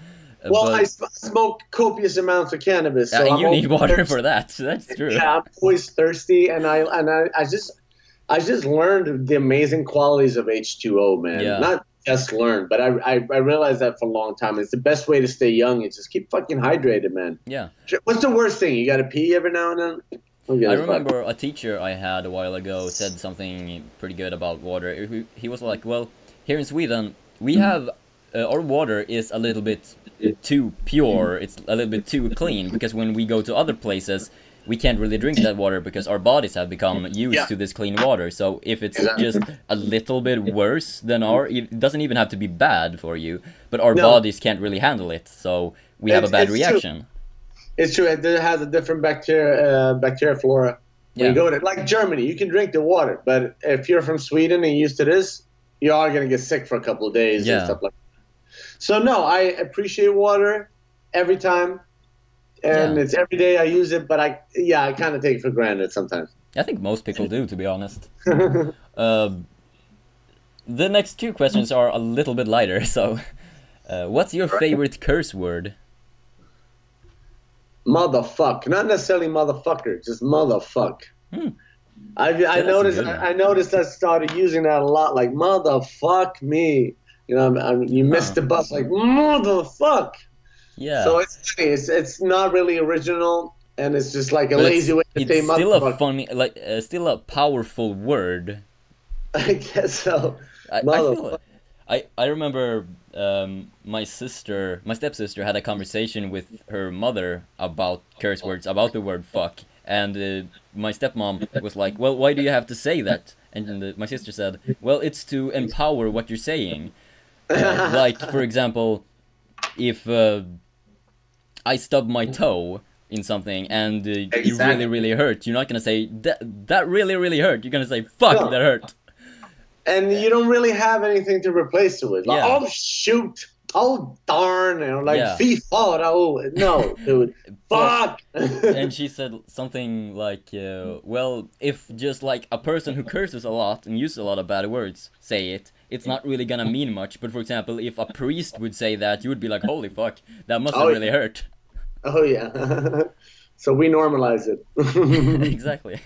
Well, I smoke copious amounts of cannabis, so you need water for that. So that's true. Yeah, I'm always thirsty, and I just learned the amazing qualities of H2O, man. Yeah. Not just learned, but I realized that for a long time. It's the best way to stay young. Is just keep fucking hydrated, man. Yeah. What's the worst thing? You got to pee every now and then? I remember a teacher I had a while ago said something pretty good about water. He was like, well, here in Sweden, we have, our water is a little bit too pure. It's a little bit too clean, because when we go to other places, we can't really drink that water because our bodies have become used to this clean water. So if it's just a little bit worse than it doesn't even have to be bad for you, but our bodies can't really handle it, so we have a bad reaction. True. It's true. It has a different bacteria flora. When you go to like Germany, you can drink the water, but if you're from Sweden and used to this, you are gonna get sick for a couple of days and stuff like that. So no, I appreciate water every time. And it's every day I use it, but I kind of take it for granted sometimes. I think most people do, to be honest. The next two questions are a little bit lighter. So, what's your favorite curse word? Motherfuck, not necessarily motherfucker, just motherfuck. I noticed I started using that a lot, like motherfuck me. You know, you missed the bus, like motherfuck. Yeah. So it's funny. It's not really original, and it's just like a lazy way to say motherfucker. It's still a funny, still a powerful word. I guess so. I remember my stepsister had a conversation with her mother about curse words, about the word fuck, and my stepmom was like, "Well, why do you have to say that?" And my sister said, "Well, it's to empower what you're saying. Like, for example, if I stub my toe in something and it really, really hurt, you're not gonna say that really, really hurt. You're gonna say fuck, that hurt." And you don't really have anything to replace it with. Like, oh shoot, oh darn, like fee fault. Oh no, dude, fuck. And she said something like, well, if just like a person who curses a lot and uses a lot of bad words say it, it's not really gonna mean much. But for example, if a priest would say that, you would be like, holy fuck, that must have really hurt. Oh yeah. So we normalize it. Exactly.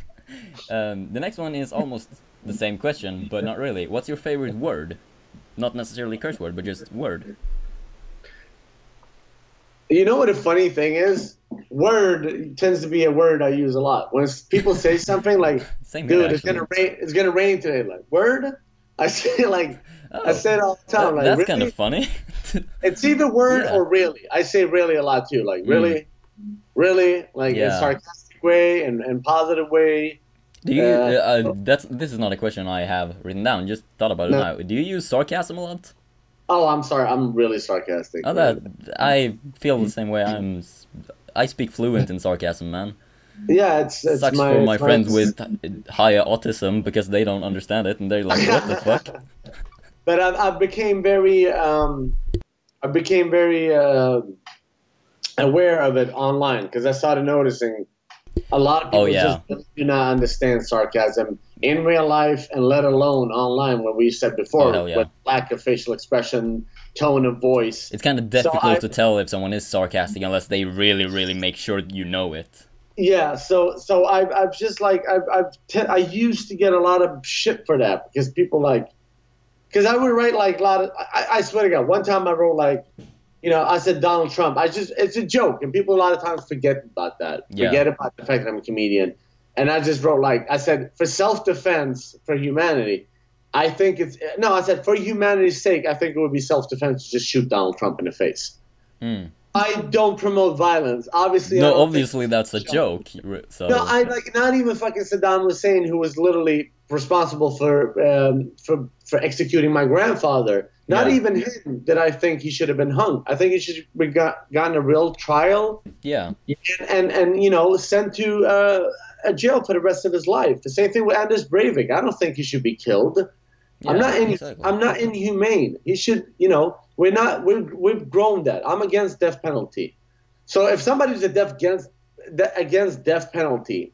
The next one is almost the same question, but not really. What's your favorite word? Not necessarily curse word, but just word. You know what the funny thing is? Word tends to be a word I use a lot. When people say something like, dude, it's gonna rain today. Like, word? I say I say it all the time. Like, that's really? kind of funny. It's either word or really. I say really a lot too. Like, really? Really? Like, in a sarcastic way and positive way. Do you? This is not a question I have written down. Just thought about it now. Do you use sarcasm a lot? Oh, I'm sorry. I'm really sarcastic. Oh, I feel the same way. I speak fluent in sarcasm, man. Yeah, it sucks for my friends with higher autism because they don't understand it and they're like, "What the fuck?" But I became very aware of it online because I started noticing a lot of people just do not understand sarcasm in real life and let alone online, what we said before, with lack of facial expression, tone of voice. It's kind of difficult to tell if someone is sarcastic unless they really, really make sure you know it. Yeah, so I've just like I used to get a lot of shit for that because people because I would write like a lot of I swear to God, one time I wrote like, I said Donald Trump. It's a joke, and people a lot of times forget about that. Yeah. Forget about the fact that I'm a comedian. And I just wrote I said, for self-defense, for humanity, I think I said, for humanity's sake, I think it would be self-defense to just shoot Donald Trump in the face. I don't promote violence. Obviously, obviously that's a joke. So. No, not even fucking Saddam Hussein, who was literally responsible for executing my grandfather. Not even him did I think he should have been hung. I think he should have gotten a real trial. Yeah. And sent to a jail for the rest of his life. The same thing with Anders Breivik. I don't think he should be killed. Yeah, I'm not inhumane. He should, we've grown that. I'm against death penalty. So if somebody's against death penalty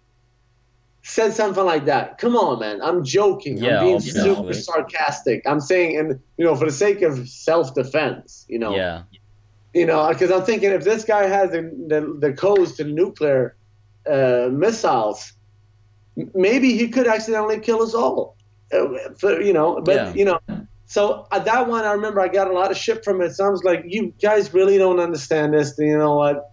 said something like that, come on, man. I'm joking. Yeah, I'm being super sarcastic. I'm saying, and for the sake of self-defense, Yeah. Because I'm thinking if this guy has the codes to nuclear missiles, maybe he could accidentally kill us all. So at that one, I remember I got a lot of shit from it. So I was like, you guys really don't understand this. You know what?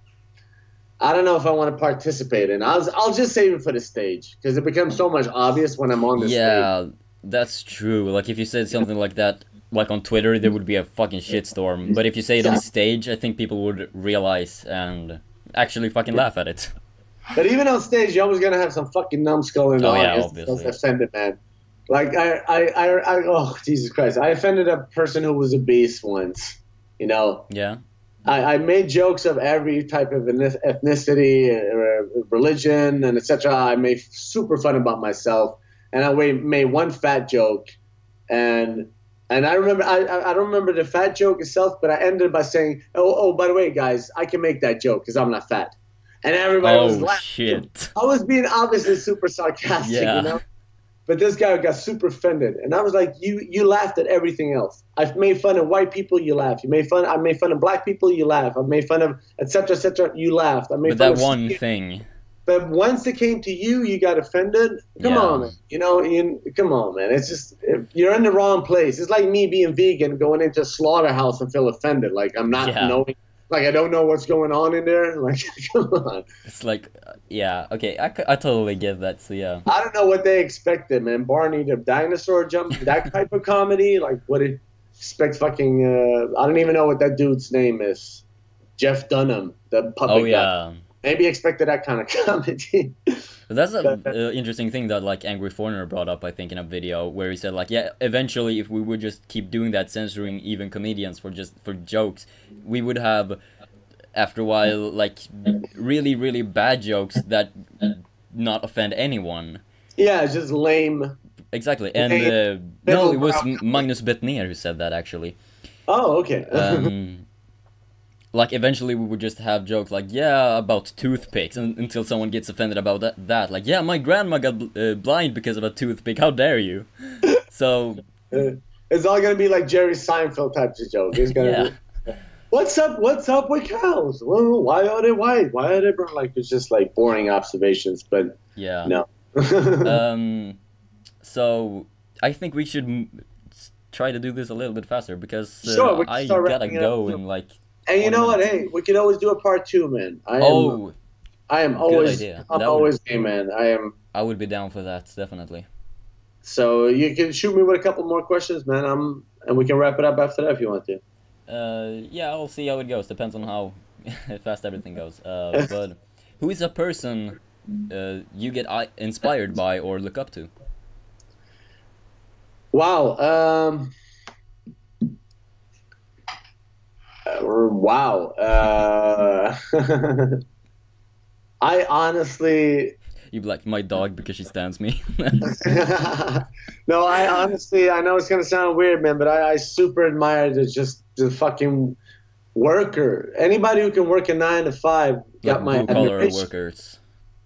I don't know if I want to participate in. I'll just save it for the stage because it becomes so much obvious when I'm on the stage. Yeah, that's true. Like if you said something like that, like on Twitter, there would be a fucking shitstorm. But if you say it on stage, I think people would realize and actually fucking laugh at it. But even on stage, you're always gonna have some fucking numbskull in the Oh yeah, audience obviously. that's offended, man. Like oh Jesus Christ, I offended a person who was obese once. You know, Yeah. I made jokes of every type of ethnicity, religion, and etc. I made super fun about myself, and I made one fat joke, and I remember I don't remember the fat joke itself, but I ended by saying, oh by the way, guys, I can make that joke because I'm not fat, and everybody was Oh laughing. shit. I was being obviously super sarcastic, you Yeah. know. But this guy got super offended, and I was like, "You laughed at everything else. I've made fun of white people, you laugh. I made fun of black people, you laugh. I made fun of etc. etc. You laughed. I made But fun that of one thing. But once it came to you, you got offended. Come on, Yeah. man. You know, come on, man. It's just you're in the wrong place. It's like me being vegan, going into a slaughterhouse and feel offended. Like I'm not Yeah. knowing. Like I don't know what's going on in there. Like come on. It's like, yeah, okay, I totally get that, so yeah. I don't know what they expected, man. Barney the dinosaur jump, that type of comedy. Like, what did expect? Fucking, I don't even know what that dude's name is. Jeff Dunham, the puppet Oh guy. yeah. Maybe expected that kind of comedy. But that's a interesting thing that like Angry Foreigner brought up, I think, in a video where he said like, yeah, eventually if we would just keep doing that, censoring even comedians for jokes, we would have after a while like really bad jokes that not offend anyone. Yeah, it's just lame. Exactly, and no, it was Magnus Bettner who said that actually. Oh, okay. Like eventually we would just have jokes like, yeah, about toothpicks, until someone gets offended about that. Like, yeah, my grandma got blind because of a toothpick. How dare you? So it's all gonna be like Jerry Seinfeld types of joke. It's gonna be, what's up with cows? Well, why are they white? Why are they brown? Like, it's just like boring observations. But yeah, no. So I think we should try to do this a little bit faster because Sure, I gotta go in like. And you know what? Hey, we could always do a part 2, man. I am always game, man. I would be down for that, definitely. So you can shoot me with a couple more questions, man. And we can wrap it up after that if you want to. Yeah, I'll see how it goes. Depends on how fast everything goes. But who is a person you get inspired by or look up to? Wow. Wow. I honestly. You like my dog because she stands me. No, I know it's gonna sound weird, man, but I super admire the fucking worker. Anybody who can work a 9 to 5 got my blue-collar admiration. workers.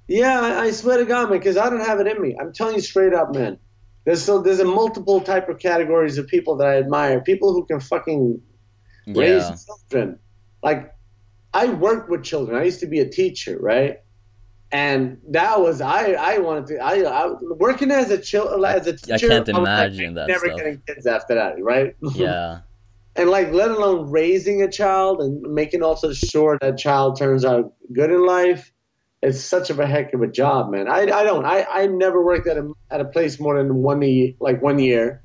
Yeah, I swear to God, man, because I don't have it in me. I'm telling you straight up, man. There's a multiple type of categories of people that I admire. People who can fucking raise children. Like, I worked with children. I used to be a teacher, right? And that was I wanted to. I working as a teacher. I can't imagine that. Never getting kids after that, right? Yeah. And like, let alone raising a child and making also sure that child turns out good in life. It's such a heck of a job, man. I never worked at a place more than 1 year,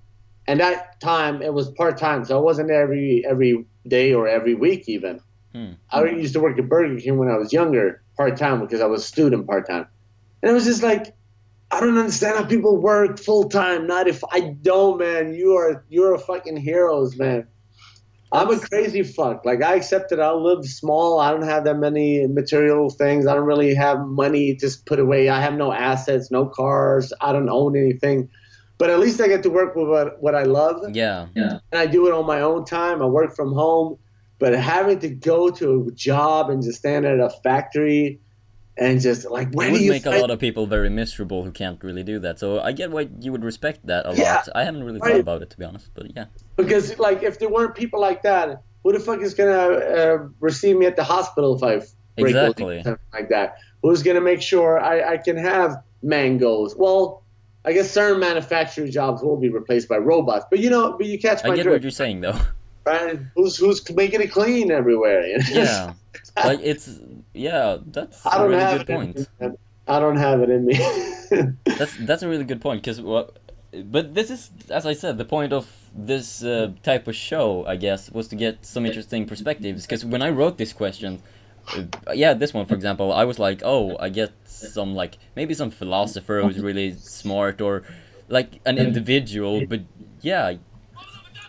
and that time it was part time, so I wasn't there every day or every week even. I used to work at Burger King when I was younger, part time, because I was a student part time, and it was just like, I don't understand how people work full time. Not if I don't, man. You're a fucking heroes, man. I'm a crazy fuck. Like, I accept that I'll live small. I don't have that many material things. I don't really have money just put away. I have no assets, no cars. I don't own anything. But at least I get to work with what I love. Yeah. And I do it on my own time. I work from home. But having to go to a job and just stand at a factory and just like, it would make a lot of people very miserable who can't really do that. So I get why you would respect that a lot. I haven't really thought about it, to be honest, but yeah. Because like, if there weren't people like that, who the fuck is gonna receive me at the hospital if I break something like that? Who's gonna make sure I can have mangoes? Well, I guess certain manufacturing jobs will be replaced by robots, but you catch my drift. I get what you're saying, though. Right? Who's making it clean everywhere? You know? Yeah, like that's a really good point. I don't have it in me. That's a really good point, because but this is, as I said, the point of this type of show, I guess, was to get some interesting perspectives. Because when I wrote this question, yeah, this one, for example, I was like, oh, I get some, like, maybe some philosopher who's really smart, or like an individual, but yeah,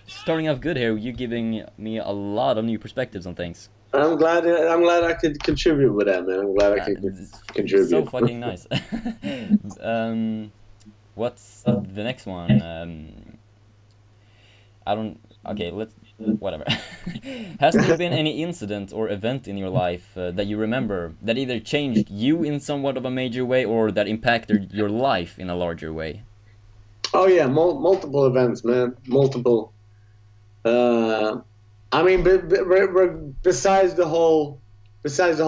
starting off good here, you giving me a lot of new perspectives on things. I'm glad. I'm glad I could contribute with that, man. I'm glad I could It's so contribute. fucking nice. What's the next one? I don't. Okay, let's. Whatever. Has there been any incident or event in your life that you remember that either changed you in somewhat of a major way or that impacted your life in a larger way? Oh yeah, multiple events, man. Multiple. Uh, I mean, besides the whole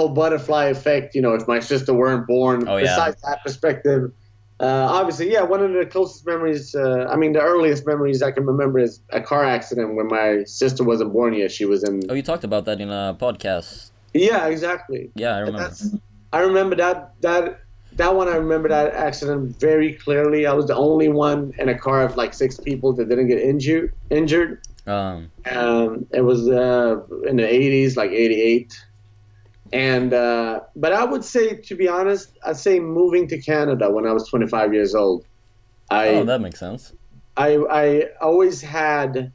butterfly effect, you know, if my sister weren't born, Oh yeah. besides that perspective, obviously, yeah, one of the closest memories, I mean, the earliest memories I can remember is a car accident when my sister wasn't born yet. She was in. Oh, you talked about that in a podcast. Yeah, exactly. Yeah, I And remember. I remember that one. I remember that accident very clearly. I was the only one in a car of like 6 people that didn't get injured. It was in the 80s, like 88. And but I would say, to be honest, I'd say moving to Canada when I was 25 years old. Oh, I that makes sense. I always had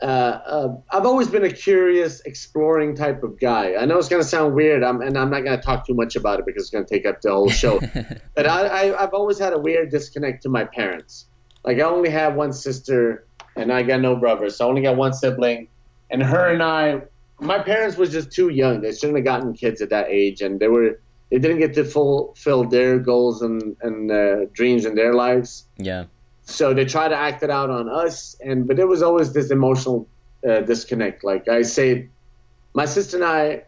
I've always been a curious, exploring type of guy. I know it's gonna sound weird, and I'm not gonna talk too much about it because it's gonna take up the whole show. But I've always had a weird disconnect to my parents. Like I only have one sister, and I got no brothers, so I only got one sibling. And her and I, my parents was just too young. They shouldn't have gotten kids at that age, and they didn't get to fulfill their goals and dreams in their lives. Yeah. So they tried to act it out on us, but there was always this emotional disconnect. Like I say, my sister and I,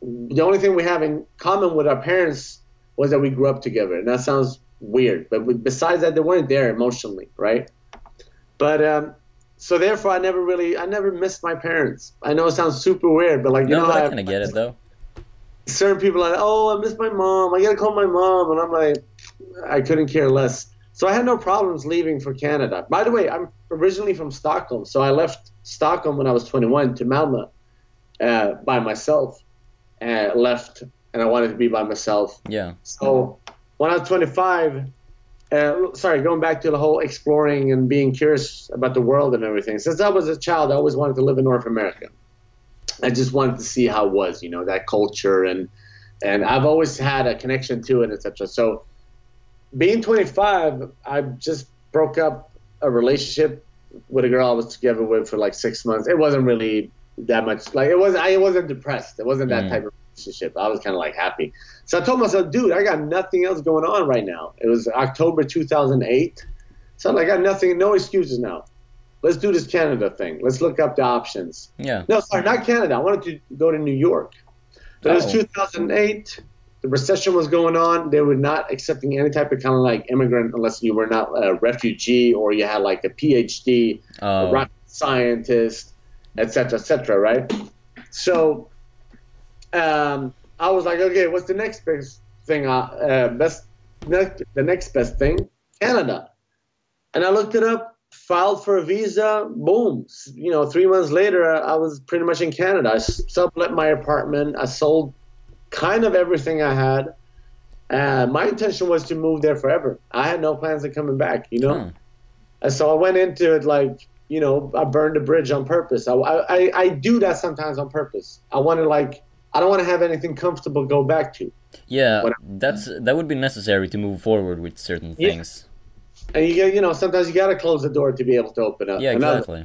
the only thing we have in common with our parents was that we grew up together. And that sounds weird, but besides that, they weren't there emotionally, right? But so therefore, I never missed my parents. I know it sounds super weird, but like you No, know, but I kind of get it though. certain people are like, oh, I miss my mom. I gotta call my mom, and I'm like, I couldn't care less. So I had no problems leaving for Canada. By the way, I'm originally from Stockholm, so I left Stockholm when I was 21 to Malmö by myself, and left, and I wanted to be by myself. Yeah. So when I was 25, going back to the whole exploring and being curious about the world and everything. Since I was a child, I always wanted to live in North America. I just wanted to see how it was, you know, that culture, and I've always had a connection to it, etc. So being 25, I just broke up a relationship with a girl I was together with for like 6 months. It wasn't really that much. Like I wasn't depressed. It wasn't that type of relationship. I was kind of like happy. So I told myself, dude, I got nothing else going on right now. It was October 2008. So I got nothing, no excuses now. Let's do this Canada thing. Let's look up the options. Yeah. No, sorry, not Canada. I wanted to go to New York. But it was 2008. The recession was going on. They were not accepting any type of kind of like immigrant unless you were not a refugee or you had like a PhD, a rocket scientist, et cetera, right? So I was like, okay, what's the next best thing? The next best thing, Canada. And I looked it up, filed for a visa, boom. You know, 3 months later, I was pretty much in Canada. I sublet my apartment. I sold kind of everything I had. My intention was to move there forever. I had no plans of coming back, you know. And so I went into it like, you know, I burned a bridge on purpose. I do that sometimes on purpose. I want to like, I don't want to have anything comfortable to go back to. Yeah, that would be necessary to move forward with certain things. And you know, sometimes you got to close the door to be able to open up. Yeah, exactly.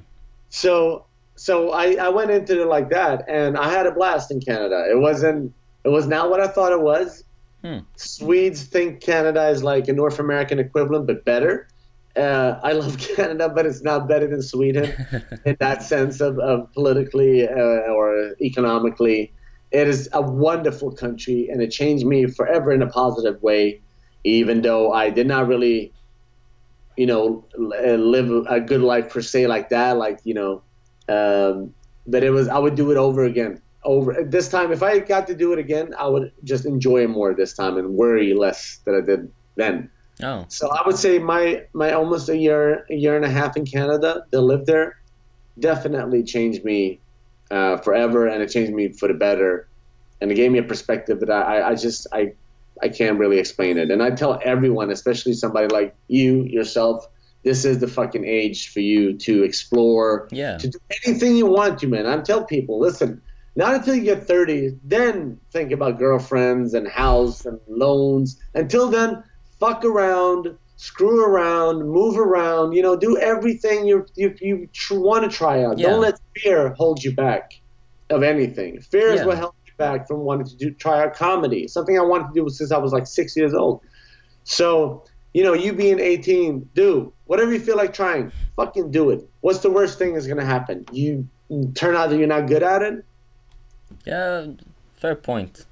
So I went into it like that, and I had a blast in Canada. It was not what I thought it was. Swedes think Canada is like a North American equivalent, but better. I love Canada, but it's not better than Sweden in that sense of politically or economically. It is a wonderful country, and it changed me forever in a positive way, even though I did not really, you know, live a good life per se like that, like, you know, but I would do it over again. This time, if I got to do it again, I would just enjoy it more this time and worry less than I did then. Oh. So I would say my almost a year and a half in Canada to live there definitely changed me forever, and it changed me for the better. And it gave me a perspective that I can't really explain it. And I tell everyone, especially somebody like yourself, this is the fucking age for you to explore, Yeah. to do anything you want to, man. I tell people, listen, not until you get 30, then think about girlfriends and house and loans. Until then, fuck around, screw around, move around, do everything you want to try out. Yeah. Don't let fear hold you back of anything. Fear is Yeah. what held you back from wanting to try out comedy, something I wanted to do since I was like 6 years old. So, you being 18, do whatever you feel like trying. Fucking do it. What's the worst thing that's going to happen? You turn out that you're not good at it? Yeah, fair point.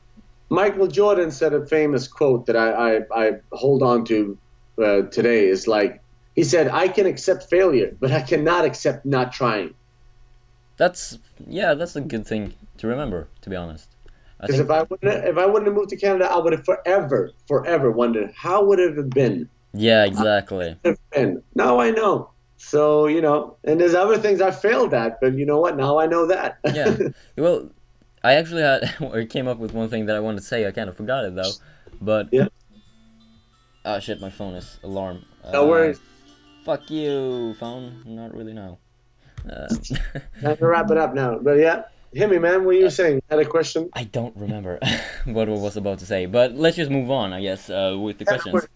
Michael Jordan said a famous quote that I hold on to today. Is like, he said, I can accept failure, but I cannot accept not trying. That's a good thing to remember, to be honest. Because if I wouldn't have moved to Canada, I would have forever wondered how would it have been. Yeah, exactly. Now I know. So, and there's other things I failed at, but you know what? Now I know that. Yeah. Well, I actually came up with one thing that I wanted to say. I kind of forgot it though. But yeah. Oh shit, my phone is alarm. No worries. Fuck you, phone. Not really now. Time to wrap it up now. But yeah, hit me, man. What you were saying? Had a question? I don't remember what I was about to say, but let's just move on, I guess, with the questions.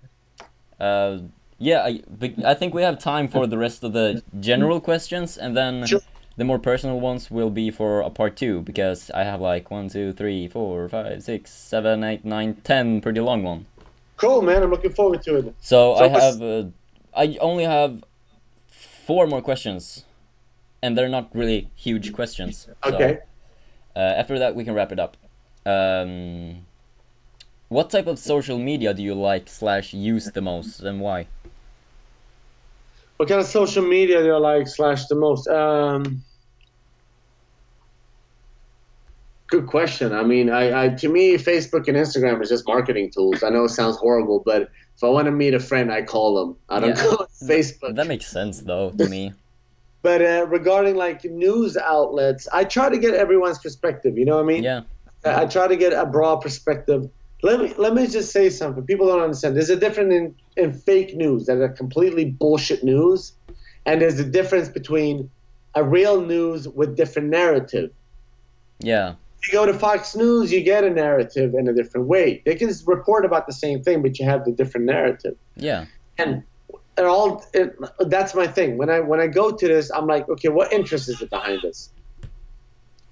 I think we have time for the rest of the general questions, and then the more personal ones will be for a part 2, because I have like 1, 2, 3, 4, 5, 6, 7, 8, 9, 10 pretty long one. Cool, man. I'm looking forward to it. So I only have 4 more questions, and they're not really huge questions. Okay. So, after that, we can wrap it up. What type of social media do you like/use the most, and why? What kind of social media do I like / the most? Good question. I mean, to me, Facebook and Instagram is just marketing tools. I know it sounds horrible, but if I want to meet a friend, I call them. I don't call Facebook. That makes sense, though, to me. But regarding like news outlets, I try to get everyone's perspective. You know what I mean? Yeah. I try to get a broad perspective. Let me just say something. People don't understand. There's a difference in fake news that are completely bullshit news, and there's a difference between a real news with different narrative. Yeah. If you go to Fox News, you get a narrative in a different way. They can report about the same thing, but you have the different narrative. Yeah. And that's my thing. When I go to this, I'm like, okay, what interest is it behind this?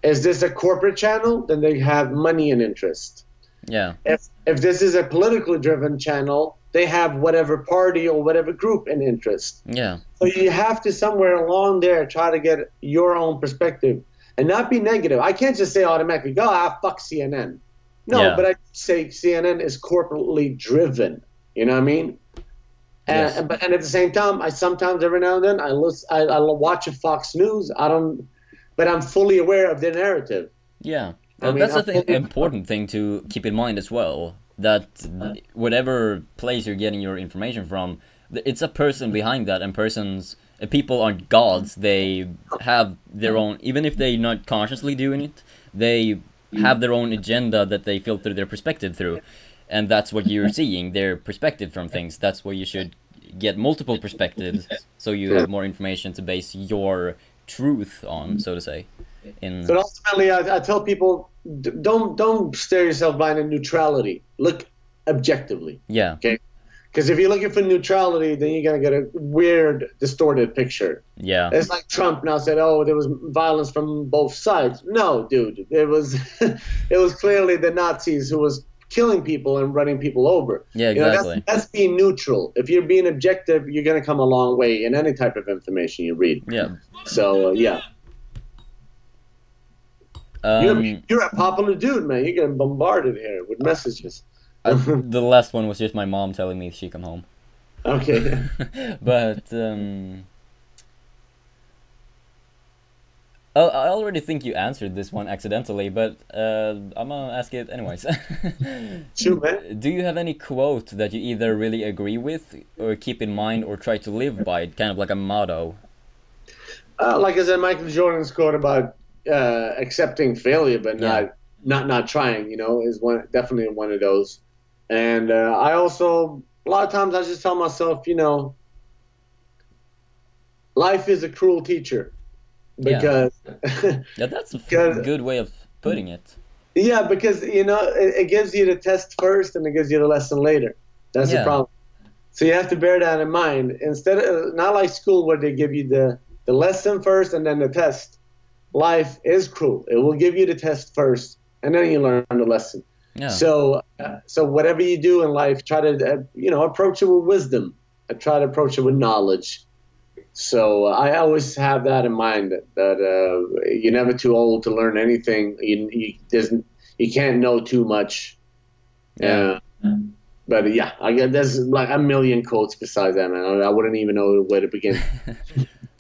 Is this a corporate channel? Then they have money and interest. Yeah. If this is a politically driven channel, they have whatever party or whatever group in interest. Yeah. So you have to somewhere along there try to get your own perspective and not be negative. I can't just say automatically, fuck CNN. No, but I say CNN is corporately driven. You know what I mean? Yes. And at the same time, I sometimes every now and then I'll watch a Fox News. But I'm fully aware of their narrative. Yeah. That's an important thing to keep in mind as well, that whatever place you're getting your information from, it's a person behind that, and people aren't gods. They have their own, even if they're not consciously doing it, they have their own agenda that they filter their perspective through, and that's what you're seeing, their perspective from things. That's where you should get multiple perspectives, so you have more information to base your truth on, so to say. But ultimately, I tell people, don't stare yourself blind in neutrality. Look objectively. Yeah. Okay. Because if you're looking for neutrality, then you're gonna get a weird, distorted picture. Yeah. It's like Trump now said, "Oh, there was violence from both sides." No, dude, it was clearly the Nazis who was killing people and running people over. Yeah, exactly. That's being neutral. If you're being objective, you're gonna come a long way in any type of information you read. Yeah. So yeah. You're a popular dude, man. You're getting bombarded here with messages. The last one was just my mom telling me she come home. Okay. But I already think you answered this one accidentally, but I'm gonna ask it anyways. Shoot, man. Do you have any quote that you either really agree with or keep in mind or try to live by, kind of like a motto? Like I said, Michael Jordan's quote about accepting failure, but Yeah. not trying. You know, is definitely one of those. And I also a lot of times I just tell myself, you know, life is a cruel teacher Yeah. because Yeah, that's a because good way of putting it. yeah, because you know it gives you the test first and it gives you the lesson later. That's the Yeah. problem. So you have to bear that in mind. Instead of not like school where they give you the lesson first and then the test. Life is cruel. It will give you the test first and then you learn the lesson. Yeah. So whatever you do in life, try to you know approach it with wisdom. Try to approach it with knowledge. So I always have that in mind that you're never too old to learn anything. You can't know too much. Yeah. But yeah, I guess there's like a million quotes besides that, man. I wouldn't even know where to begin.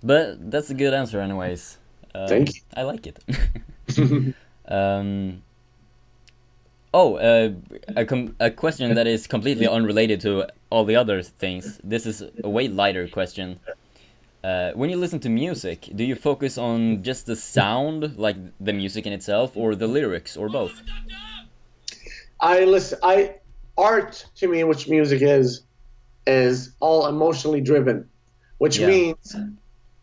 But that's a good answer, anyways. Thank you. I like it. um, oh, a question that is completely unrelated to all the other things. This is a way lighter question. When you listen to music, do you focus on just the sound, like the music in itself, or the lyrics, or both? Art to me, which music is all emotionally driven, which Yeah. means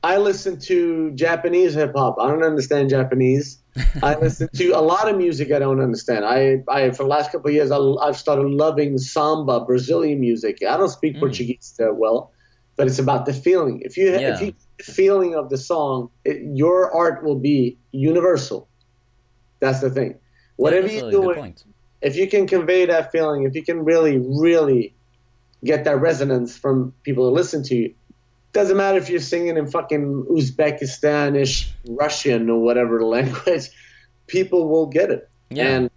I listen to Japanese hip hop. I don't understand Japanese. I listen to a lot of music I don't understand. I for the last couple of years, I've started loving samba, Brazilian music. I don't speak Portuguese that well, but it's about the feeling. If you Yeah. get the feeling of the song, your art will be universal. That's the thing. Whatever That's you're a good doing, point. if you can convey that feeling, if you can really, really get that resonance from people who listen to you, doesn't matter if you're singing in fucking Uzbekistanish, Russian, or whatever language, people will get it. Yeah. And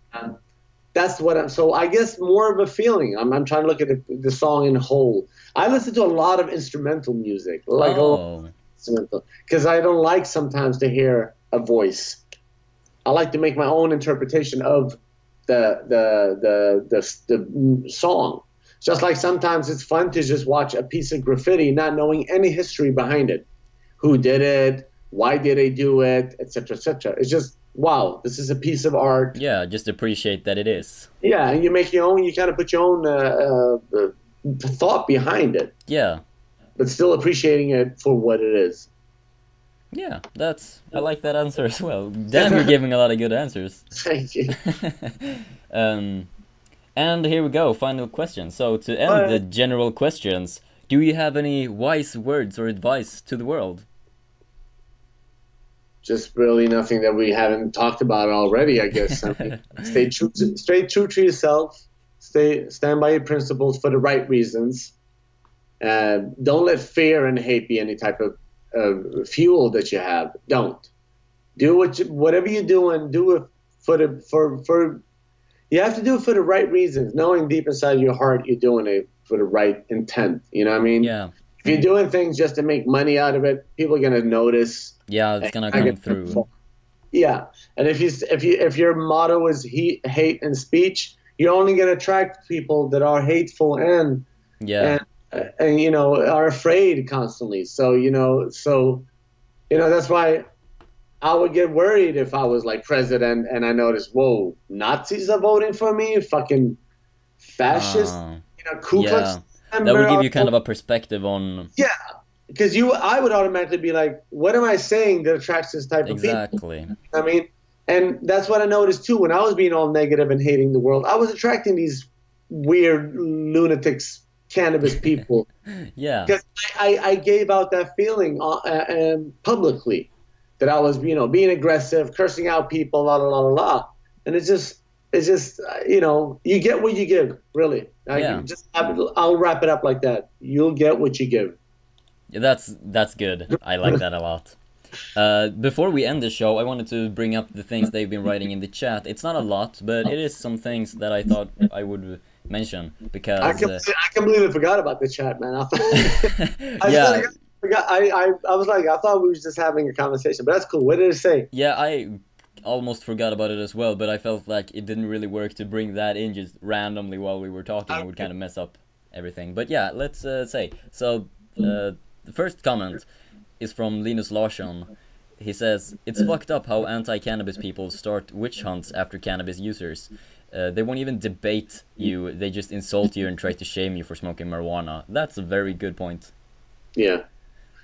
that's what I'm. So I guess more of a feeling. I'm trying to look at the song in whole. I listen to a lot of instrumental music, like Oh. instrumental, because I don't like sometimes to hear a voice. I like to make my own interpretation of the song. Just like sometimes it's fun to just watch a piece of graffiti, not knowing any history behind it, who did it, why did they do it, etc., etc. It's just wow, this is a piece of art. Yeah, just appreciate that it is. Yeah, and you make your own. You kind of put your own thought behind it, Yeah. but still appreciating it for what it is. Yeah, I like that answer as well. Damn, you're giving a lot of good answers. Thank you. And here we go, final question. So to end the general questions, do you have any wise words or advice to the world? Just really nothing that we haven't talked about already, I guess. I mean, stay true to yourself. Stand by your principles for the right reasons. Don't let fear and hate be any type of fuel that you have. Don't do whatever you're doing. Do it for you have to do it for the right reasons, knowing deep inside your heart you're doing it for the right intent. You know what I mean? Yeah. If you're doing things just to make money out of it, people are gonna notice. Yeah, it's gonna come through. Yeah, and if your motto is hate and speech, you're only gonna attract people that are hateful and you know are afraid constantly. So that's why I would get worried if I was like president and I noticed, whoa, Nazis are voting for me, fucking fascists, Ku Klux. That would give you kind of a perspective on. Yeah, because I would automatically be like, what am I saying that attracts this type of people? Exactly. I mean, and that's what I noticed too when I was being all negative and hating the world. I was attracting these weird lunatics, cannabis people. Yeah. Because I gave out that feeling publicly. That I was, being aggressive, cursing out people, la la la la la, and it's just, you get what you give, really. I'll wrap it up like that. You'll get what you give. Yeah, that's good. I like that a lot. Before we end the show, I wanted to bring up the things they've been writing in the chat. It's not a lot, but it is some things that I thought I would mention because I can't believe I forgot about the chat, man. I was like, I thought we were just having a conversation, but that's cool. What did it say? Yeah, I almost forgot about it as well, but I felt like it didn't really work to bring that in just randomly while we were talking. It would kind of mess up everything. But yeah, let's say. So, the first comment is from Linus Larsson. he says, it's fucked up how anti-cannabis people start witch hunts after cannabis users. They won't even debate you, they just insult you and try to shame you for smoking marijuana. That's a very good point. Yeah.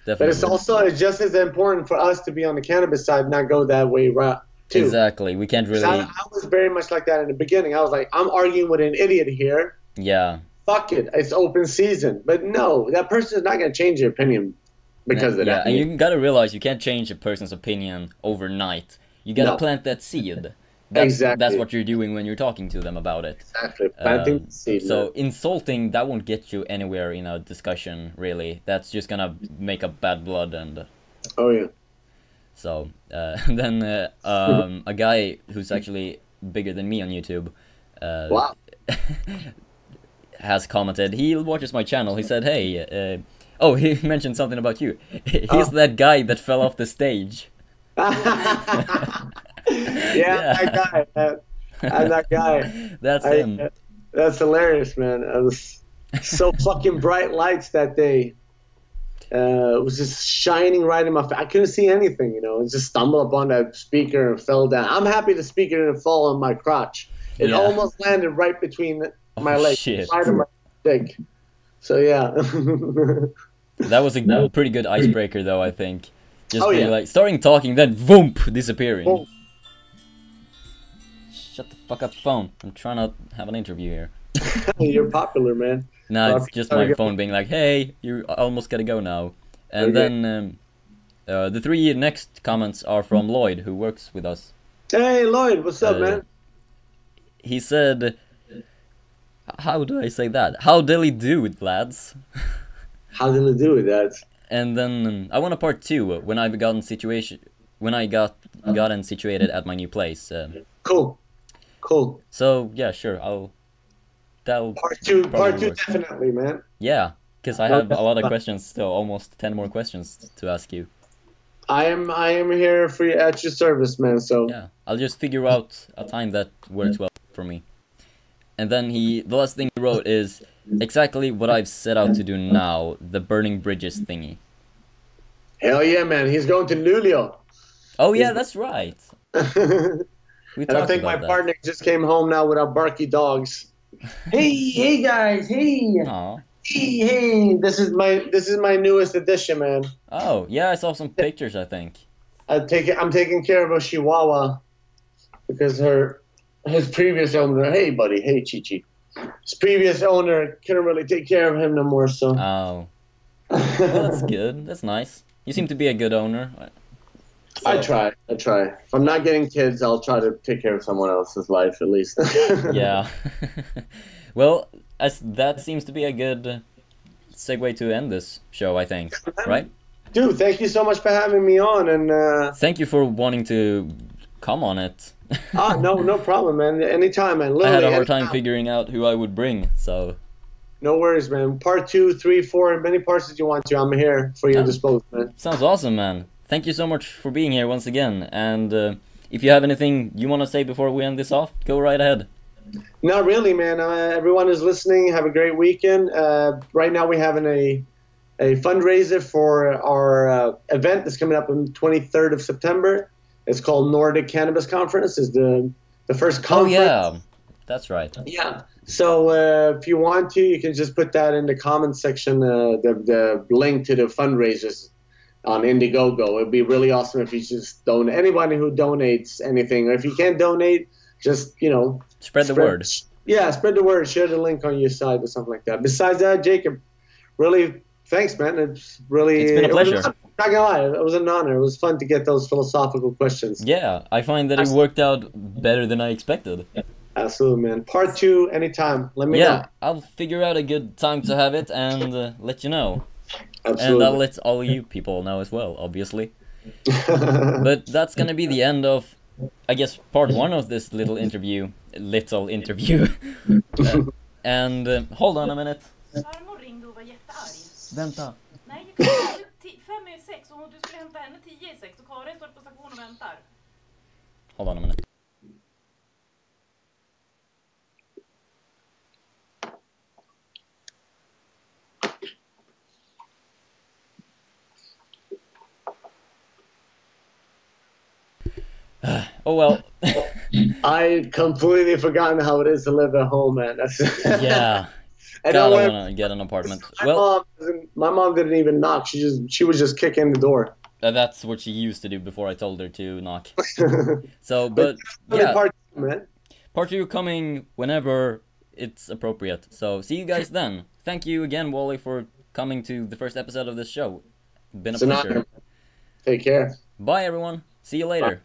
Definitely. But it's also just as important for us to be on the cannabis side, not go that way too. Exactly. We can't really... I was very much like that in the beginning. I was like, I'm arguing with an idiot here. Yeah. Fuck it. It's open season. But no, that person is not going to change their opinion because of that. Yeah, and you gotta realize you can't change a person's opinion overnight. You gotta plant that seed. That's what you're doing when you're talking to them about it. Exactly. Planting the seed. So insulting, that won't get you anywhere in a discussion, really. That's just gonna make up bad blood and... Oh, yeah. So, then a guy who's actually bigger than me on YouTube wow. has commented. He watches my channel. He said, hey... oh, he mentioned something about you. He's that guy that fell off the stage. Yeah, that guy. That's him. That's hilarious, man. It was so fucking bright lights that day. It was just shining right in my face. I couldn't see anything, you know. I just stumbled upon that speaker and fell down. I'm happy the speaker didn't fall on my crotch. It almost landed right between my legs. Shit. Right on my dick. So, yeah. That was a pretty good icebreaker, though, I think. Just being like, starting talking, then voomp, disappearing. Boom. Shut the fuck up, phone. I'm trying to have an interview here. You're popular, man. No, it's just my phone being like, hey, you almost gotta go now. And then the 3 next comments are from Lloyd, who works with us. Hey, Lloyd, what's up, man? He said, how do I say that? How dilly do it, lads? How did it do it, that? And then I want a part 2 when I've gotten gotten situated at my new place. Cool. So yeah, sure. Part two definitely, man. Yeah, because I have a lot of questions still, almost 10 more questions to ask you. I am here at your service, man. So yeah, I'll just figure out a time that works well for me. And then the last thing he wrote is exactly what I've set out to do now, the burning bridges thingy. Hell yeah, man. He's going to Luleå. Oh yeah, that's right. And I think my partner just came home now with our barky dogs. Hey guys, hey. Aww. Hey, this is my newest addition, man. Oh, yeah, I saw some pictures, I think. I'm taking care of a Chihuahua because his previous owner, hey buddy, hey Chi-Chi. His previous owner couldn't really take care of him no more, so. Oh. Well, that's good. That's nice. You seem to be a good owner. So. I try. If I'm not getting kids, I'll try to take care of someone else's life, at least. Yeah. Well, that seems to be a good segue to end this show, I think. Right? Dude, thank you so much for having me on. And thank you for wanting to come on it. No problem, man. Anytime, man. Literally, I had a hard time figuring out who I would bring, so... No worries, man. Part 2, 3, 4, many parts that you want to. I'm here for your disposal, man. Sounds awesome, man. Thank you so much for being here once again. And if you have anything you want to say before we end this off, go right ahead. Not really, man. Everyone who's listening, have a great weekend. Right now we're having a fundraiser for our event that's coming up on the 23rd of September. It's called Nordic Cannabis Conference. It's the first conference. Oh, yeah. That's right. Yeah. So if you want to, you can just put that in the comments section, the link to the fundraisers on Indiegogo. It'd be really awesome if you just donate. Anybody who donates anything, or if you can't donate, just, spread the word. Yeah, spread the word. Share the link on your site or something like that. Besides that, Jacob, really, thanks, man. It's been a pleasure. Not gonna lie, it was an honor. It was fun to get those philosophical questions. Yeah, I find that it worked out better than I expected. Absolutely, man. Part 2, anytime. Let me know. Yeah, I'll figure out a good time to have it and let you know. Absolutely. And I'll let all you people know as well, obviously. But that's gonna be the end of, I guess, part 1 of this little interview. And hold on a minute. Farmor ringde och var jättearg. Vänta. Nej, jag kom 5:06 och du skulle hämta henne 10:06 och Karin står på station och väntar. Hold on a minute. Oh well. I completely forgotten how it is to live at home, man. That's Yeah. I God, don't I want. wanna get an apartment. My Well, mom, my mom didn't even knock. She was just kicking the door. that's what she used to do before I told her to knock. So, But but really yeah, part two, man. part 2 coming whenever it's appropriate. So, see you guys then. Thank you again, Wally, for coming to the first episode of this show. Been a It's an pleasure. honor. Take care. Bye, everyone. See you later.